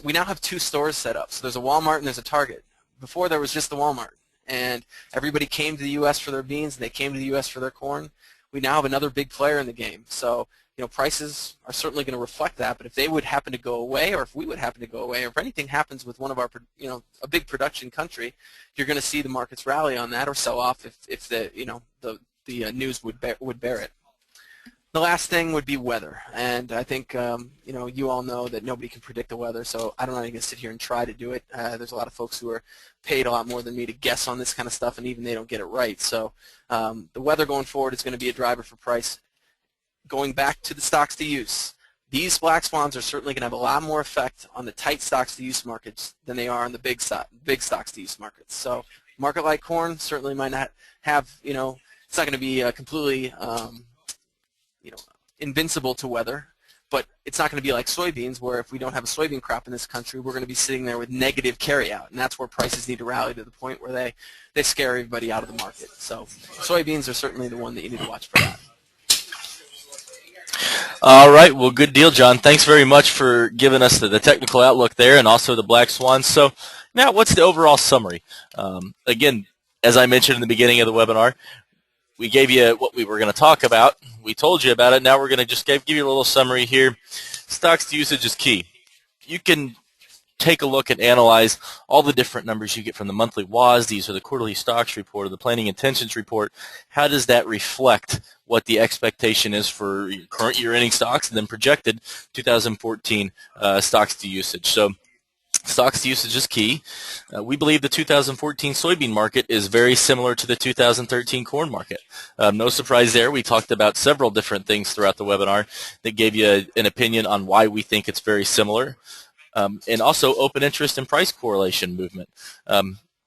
We now have 2 stores set up. So there's a Walmart and there's a Target. Before there was just the Walmart, and everybody came to the U.S. for their beans, and they came to the U.S. for their corn. We now have another big player in the game. So prices are certainly going to reflect that, but if they would happen to go away, or if we would happen to go away, or if anything happens with one of our, a big production country, you're going to see the markets rally on that or sell off if the news would bear it. The last thing would be weather, and I think you all know that nobody can predict the weather, so I'm not even going to sit here and try to do it. There's a lot of folks who are paid a lot more than me to guess on this kind of stuff, and even they don't get it right. So the weather going forward is going to be a driver for price. Going back to the stocks to use, these black swans are certainly going to have a lot more effect on the tight stocks to use markets than they are on the big stocks to use markets. So market like corn certainly might not have, it's not going to be completely, invincible to weather, but it's not going to be like soybeans, where if we don't have a soybean crop in this country, we're going to be sitting there with negative carryout, and that's where prices need to rally to the point where they scare everybody out of the market. So soybeans are certainly the one that you need to watch for that. All right, well, good deal, John. Thanks very much for giving us the technical outlook there and also the black swans. So now what's the overall summary? Again, as I mentioned in the beginning of the webinar, we gave you what we were going to talk about. We told you about it. Now we're going to just give you a little summary here. Stocks to usage is key. You can take a look and analyze all the different numbers you get from the monthly WASDs or the quarterly stocks report or the planning intentions report, how does that reflect what the expectation is for current year ending stocks and then projected 2014 stocks to usage? So stocks to usage is key. We believe the 2014 soybean market is very similar to the 2013 corn market. No surprise there. We talked about several different things throughout the webinar that gave you an opinion on why we think it's very similar. And also open interest and price correlation movement.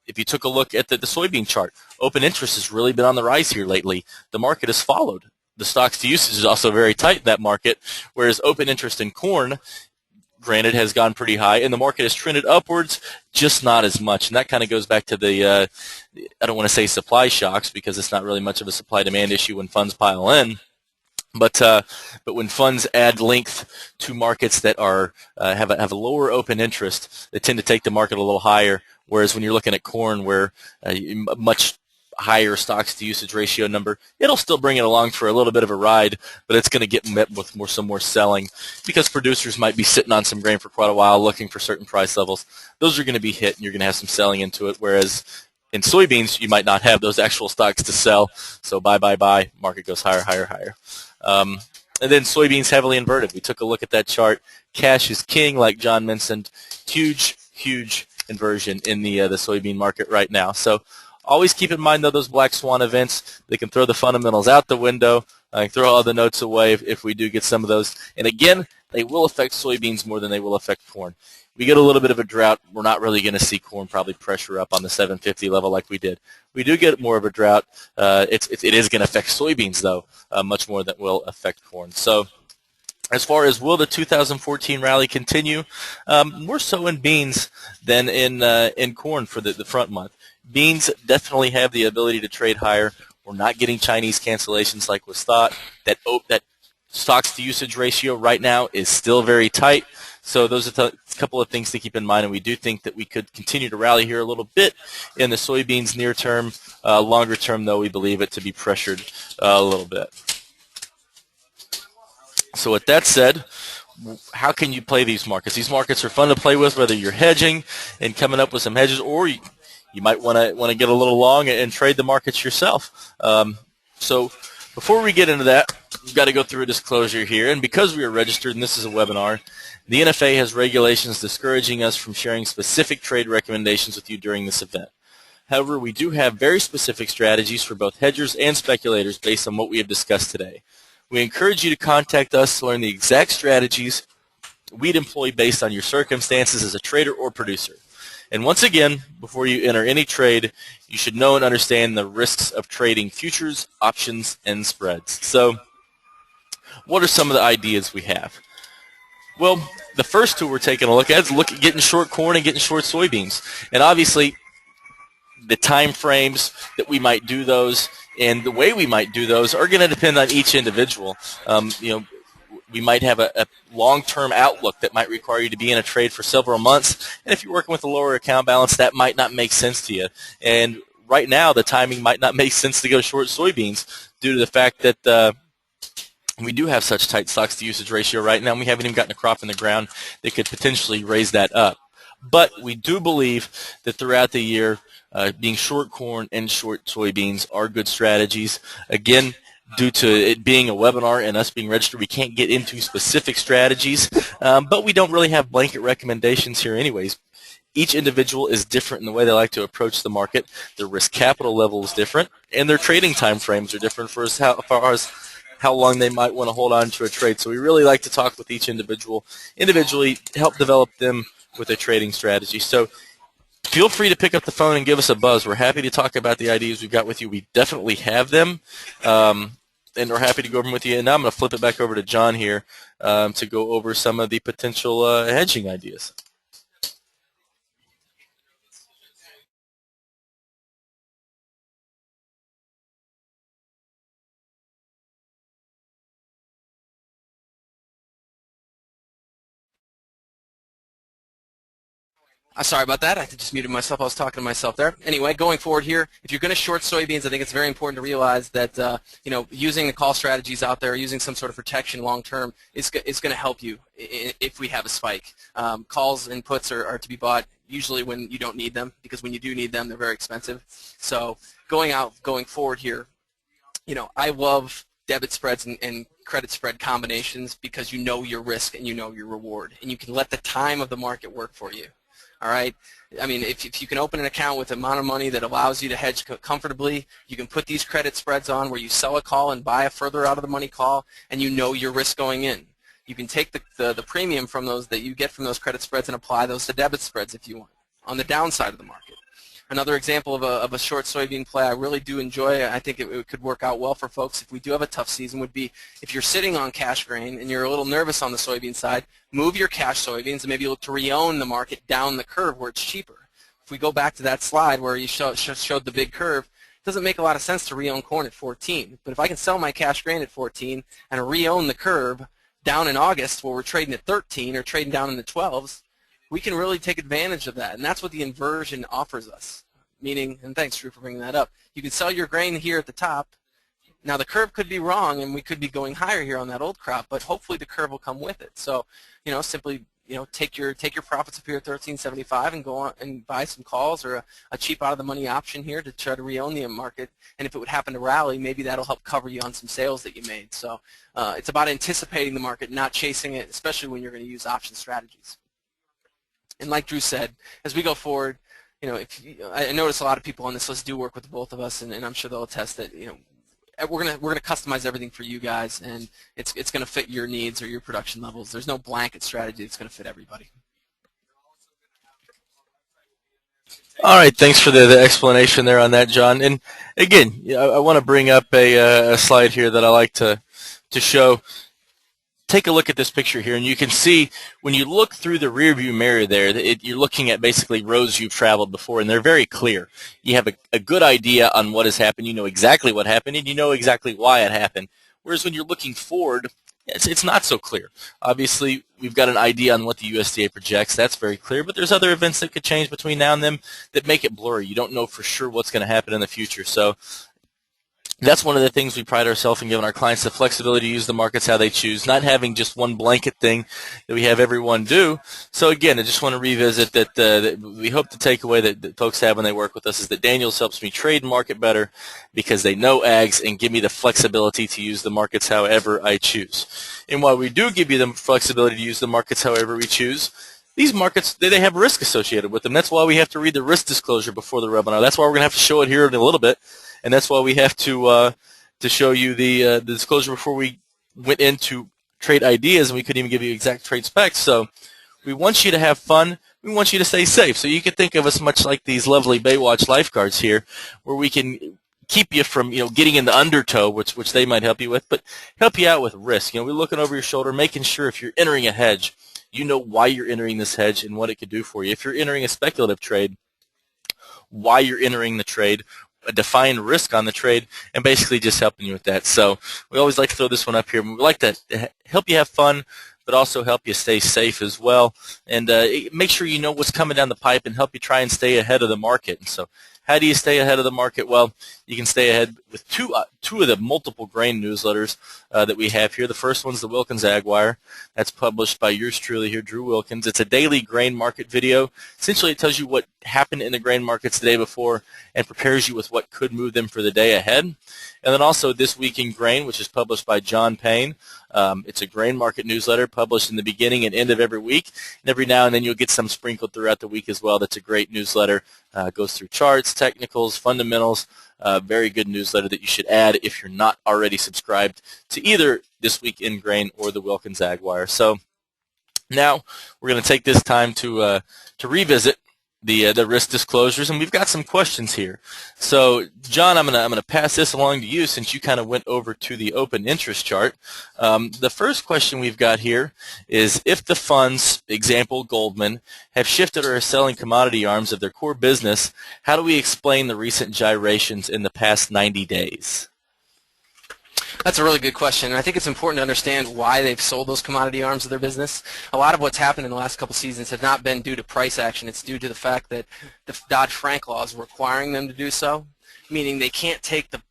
If you took a look at the soybean chart, open interest has really been on the rise here lately. The market has followed. The stocks to usage is also very tight in that market, whereas open interest in corn, granted, has gone pretty high, and the market has trended upwards, just not as much. And that kind of goes back to the, I don't want to say supply shocks, because it's not really much of a supply-demand issue when funds pile in. But when funds add length to markets that are have a lower open interest, they tend to take the market a little higher. Whereas when you're looking at corn, where much higher stocks to usage ratio number, it'll still bring it along for a little bit of a ride, but it's going to get met with some more selling, because producers might be sitting on some grain for quite a while looking for certain price levels. Those are going to be hit, and you're going to have some selling into it. Whereas in soybeans, you might not have those actual stocks to sell, so buy, market goes higher, higher, higher. And then soybeans heavily inverted. We took a look at that chart. Cash is king, like John mentioned. Huge, huge inversion in the soybean market right now. So always keep in mind, though, those black swan events, they can throw the fundamentals out the window, throw all the notes away if we do get some of those. And again, they will affect soybeans more than they will affect corn. We get a little bit of a drought, we're not really going to see corn probably pressure up on the 750 level like we did. We do get more of a drought. It is going to affect soybeans, though, much more than will affect corn. So as far as will the 2014 rally continue, more so in beans than in corn for the front month. Beans definitely have the ability to trade higher. We're not getting Chinese cancellations like was thought. That stocks to usage ratio right now is still very tight. So those are a couple of things to keep in mind, and we do think that we could continue to rally here a little bit in the soybeans near term. Longer term, though, we believe it to be pressured a little bit. So with that said, how can you play these markets? These markets are fun to play with, whether you're hedging and coming up with some hedges, or you might want to get a little long and trade the markets yourself. So before we get into that, we've got to go through a disclosure here. And because we are registered and this is a webinar, the NFA has regulations discouraging us from sharing specific trade recommendations with you during this event. However, we do have very specific strategies for both hedgers and speculators based on what we have discussed today. We encourage you to contact us to learn the exact strategies we'd employ based on your circumstances as a trader or producer. And once again, before you enter any trade, you should know and understand the risks of trading futures, options, and spreads. So what are some of the ideas we have? Well, the first two we're taking a look at is getting short corn and getting short soybeans. And obviously, the time frames that we might do those and the way we might do those are going to depend on each individual. We might have a long-term outlook that might require you to be in a trade for several months. And if you're working with a lower account balance, that might not make sense to you. And right now, the timing might not make sense to go short soybeans due to the fact that we do have such tight stocks to usage ratio right now, and we haven't even gotten a crop in the ground that could potentially raise that up. But we do believe that throughout the year, being short corn and short soybeans are good strategies. Again, due to it being a webinar and us being registered, we can't get into specific strategies, but we don't really have blanket recommendations here anyways. Each individual is different in the way they like to approach the market. Their risk capital level is different, and their trading time frames are different for as far as how long they might want to hold on to a trade. So we really like to talk with each individual individually, help develop them with a trading strategy. So feel free to pick up the phone and give us a buzz. We're happy to talk about the ideas we've got with you. We definitely have them, and we're happy to go over them with you. And now I'm going to flip it back over to John here to go over some of the potential hedging ideas. Sorry about that. I just muted myself. I was talking to myself there. Anyway, going forward here, if you're going to short soybeans, I think it's very important to realize that using the call strategies out there, using some sort of protection long term, is going to help you if we have a spike. Calls and puts are to be bought usually when you don't need them, because when you do need them, they're very expensive. So going forward here, I love debit spreads and credit spread combinations because you know your risk and you know your reward, and you can let the time of the market work for you. All right. I mean, if you can open an account with an amount of money that allows you to hedge comfortably, you can put these credit spreads on where you sell a call and buy a further out of the money call, and you know your risk going in. You can take the premium from those that you get from those credit spreads and apply those to debit spreads if you want on the downside of the market. Another example of a short soybean play I really do enjoy, I think it could work out well for folks if we do have a tough season, would be if you're sitting on cash grain and you're a little nervous on the soybean side, move your cash soybeans and maybe look to re-own the market down the curve where it's cheaper. If we go back to that slide where you showed the big curve, it doesn't make a lot of sense to re-own corn at 14. But if I can sell my cash grain at 14 and re-own the curve down in August where we're trading at 13 or trading down in the 12s, we can really take advantage of that, and that's what the inversion offers us. Meaning, and thanks, Drew, for bringing that up, you can sell your grain here at the top. Now, the curve could be wrong, and we could be going higher here on that old crop, but hopefully the curve will come with it. So, simply, take your profits up here at 13.75 and go on and buy some calls or a cheap out-of-the-money option here to try to re-own the market. And if it would happen to rally, maybe that'll help cover you on some sales that you made. So it's about anticipating the market, not chasing it, especially when you're going to use option strategies. And like Drew said, as we go forward, I notice a lot of people on this list do work with both of us, and I'm sure they'll attest that we're gonna customize everything for you guys, and it's gonna fit your needs or your production levels. There's no blanket strategy that's gonna fit everybody. All right, thanks for the explanation there on that, John. And again, I want to bring up a slide here that I like to show. Take a look at this picture here, and you can see when you look through the rearview mirror there, you're looking at basically roads you've traveled before, and they're very clear. You have a good idea on what has happened. You know exactly what happened, and you know exactly why it happened. Whereas when you're looking forward, it's not so clear. Obviously, we've got an idea on what the USDA projects. That's very clear, but there's other events that could change between now and then that make it blurry. You don't know for sure what's going to happen in the future. So that's one of the things we pride ourselves in, giving our clients the flexibility to use the markets how they choose, not having just one blanket thing that we have everyone do. So again, I just want to revisit that we hope the takeaway that folks have when they work with us is that Daniels helps me trade market better because they know ags and give me the flexibility to use the markets however I choose. And while we do give you the flexibility to use the markets however we choose, these markets, they have risk associated with them. That's why we have to read the risk disclosure before the webinar. That's why we're going to have to show it here in a little bit. And that's why we have to show you the disclosure before we went into trade ideas, and we couldn't even give you exact trade specs. So we want you to have fun. We want you to stay safe. So you can think of us much like these lovely Baywatch lifeguards here, where we can keep you from getting in the undertow, which they might help you with, but help you out with risk. We're looking over your shoulder, making sure if you're entering a hedge, you know why you're entering this hedge and what it could do for you. If you're entering a speculative trade, why you're entering the trade, a defined risk on the trade, and basically just helping you with that. So we always like to throw this one up here. We like to help you have fun, but also help you stay safe as well, and make sure you know what's coming down the pipe and help you try and stay ahead of the market. And so how do you stay ahead of the market? Well, you can stay ahead with two of the multiple grain newsletters that we have here. The first one's the Wilkins Ag Wire. That's published by yours truly here, Drew Wilkins. It's a daily grain market video. Essentially, it tells you what happened in the grain markets the day before and prepares you with what could move them for the day ahead. And then also This Week in Grain, which is published by John Payne. It's a grain market newsletter published in the beginning and end of every week. And every now and then you'll get some sprinkled throughout the week as well. That's a great newsletter. Goes through charts, technicals, fundamentals. Very good newsletter that you should add if you're not already subscribed to either This Week in Grain or the Wilkins Ag Wire. So now we're going to take this time to revisit the risk disclosures, and we've got some questions here. So, John, I'm gonna pass this along to you since you kind of went over to the open interest chart. The first question we've got here is if the funds, example Goldman, have shifted or are selling commodity arms of their core business, how do we explain the recent gyrations in the past 90 days? That's a really good question, and I think it's important to understand why they've sold those commodity arms of their business. A lot of what's happened in the last couple seasons have not been due to price action. It's due to the fact that the Dodd-Frank law is requiring them to do so, meaning they can't take the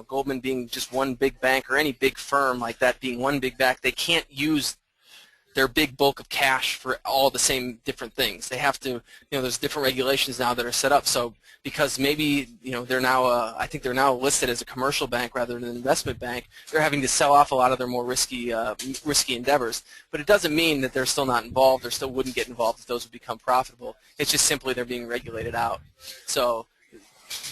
Goldman being just one big bank or any big firm like that being one big bank, they can't use their big bulk of cash for all the same different things. They have to, there's different regulations now that are set up. So because maybe, they're now, I think they're now listed as a commercial bank rather than an investment bank, they're having to sell off a lot of their more risky endeavors. But it doesn't mean that they're still not involved or still wouldn't get involved if those would become profitable. It's just simply they're being regulated out. So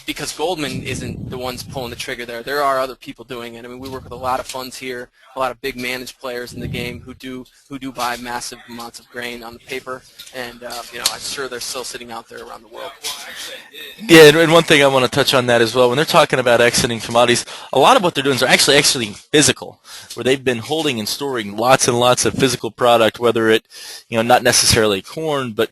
because Goldman isn't the ones pulling the trigger there are other people doing it. I mean, we work with a lot of funds here, a lot of big managed players in the game who do buy massive amounts of grain on the paper, and I'm sure they're still sitting out there around the world. Yeah, and one thing I want to touch on that as well. When they're talking about exiting commodities, a lot of what they're doing is they're actually exiting physical, where they've been holding and storing lots and lots of physical product, whether it, not necessarily corn, but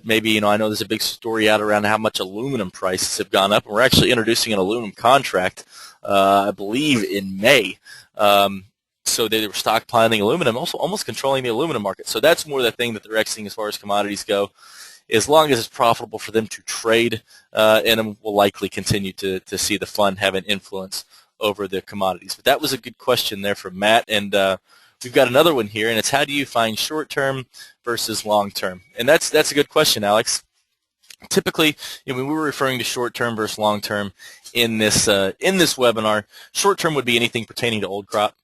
maybe, I know there's a big story out around how much aluminum prices have gone up, and we're actually introducing an aluminum contract, I believe, in May. So they were stockpiling aluminum, also almost controlling the aluminum market. So that's more the thing that they're exiting as far as commodities go. As long as it's profitable for them to trade, and will likely continue to see the fund have an influence over the commodities. But that was a good question there from Matt, and we've got another one here, and it's how do you find short-term versus long-term? And that's a good question, Alex. Typically, when we were referring to short-term versus long-term in this webinar, short-term would be anything pertaining to old crop,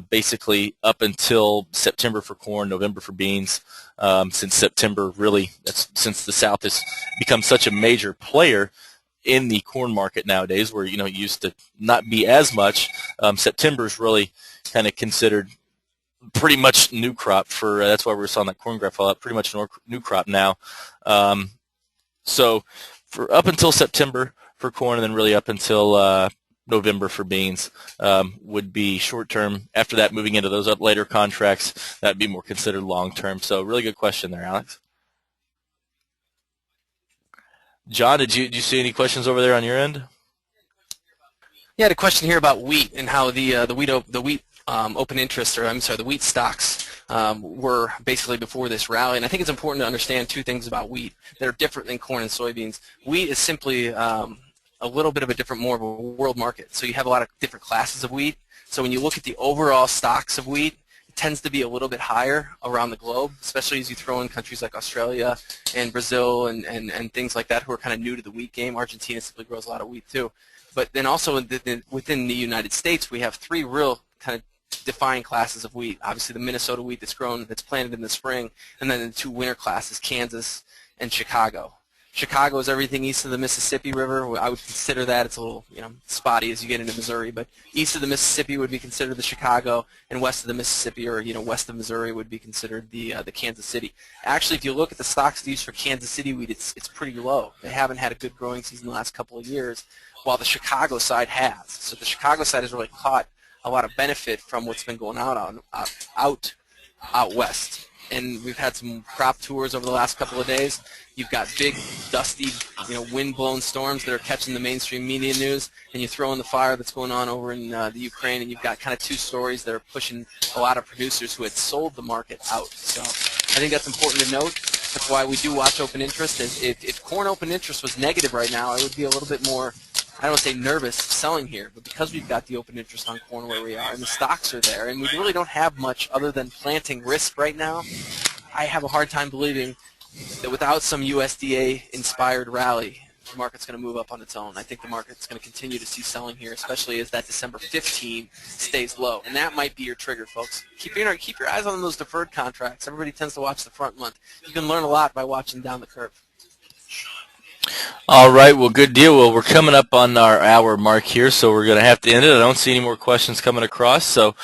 basically up until September for corn, November for beans. Since September, really, since the South has become such a major player in the corn market nowadays, where it used to not be as much. September is really kind of considered pretty much new crop for. That's why we saw that corn graph fall out. Pretty much new crop now. So for up until September for corn, and then really up until November for beans would be short term. After that, moving into those later contracts, that'd be more considered long term. So really good question there, Alex. John, did you see any questions over there on your end? Yeah, I had a question here about wheat and how the wheat open interest, or I'm sorry, the wheat stocks were basically before this rally. And I think it's important to understand two things about wheat that are different than corn and soybeans. Wheat is simply a little bit of a different, more of a world market. So you have a lot of different classes of wheat. So when you look at the overall stocks of wheat, it tends to be a little bit higher around the globe, especially as you throw in countries like Australia and Brazil and things like that who are kind of new to the wheat game. Argentina simply grows a lot of wheat too. But then also within the United States, we have three real kind of defined classes of wheat. Obviously the Minnesota wheat that's planted in the spring, and then the two winter classes, Kansas and Chicago. Chicago is everything east of the Mississippi River. I would consider that. It's a little, spotty as you get into Missouri, but east of the Mississippi would be considered the Chicago, and west of the Mississippi, or west of Missouri, would be considered the Kansas City. Actually, if you look at the stocks used for Kansas City wheat, it's pretty low. They haven't had a good growing season the last couple of years, while the Chicago side has. So the Chicago side has really caught a lot of benefit from what's been going on out west. And we've had some crop tours over the last couple of days. You've got big, dusty, wind-blown storms that are catching the mainstream media news, and you throw in the fire that's going on over in the Ukraine, and you've got kind of two stories that are pushing a lot of producers who had sold the market out. So I think that's important to note. That's why we do watch open interest. If corn open interest was negative right now, I would be a little bit more, I don't want to say nervous selling here, but because we've got the open interest on corn where we are, and the stocks are there, and we really don't have much other than planting risk right now, I have a hard time believing that without some USDA-inspired rally, the market's going to move up on its own. I think the market's going to continue to see selling here, especially as that December 15 stays low. And that might be your trigger, folks. Keep your eyes on those deferred contracts. Everybody tends to watch the front month. You can learn a lot by watching down the curve. All right, well, good deal. Well, we're coming up on our hour mark here, so we're going to have to end it. I don't see any more questions coming across, so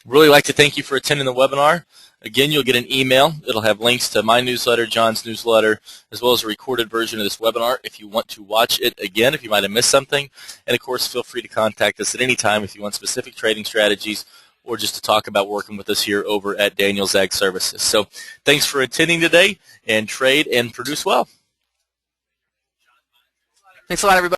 really like to thank you for attending the webinar. Again, you'll get an email. It'll have links to my newsletter, John's newsletter, as well as a recorded version of this webinar if you want to watch it again, if you might have missed something. And, of course, feel free to contact us at any time if you want specific trading strategies or just to talk about working with us here over at Daniels Ag Services. So thanks for attending today, and trade and produce well. Thanks a lot, everybody.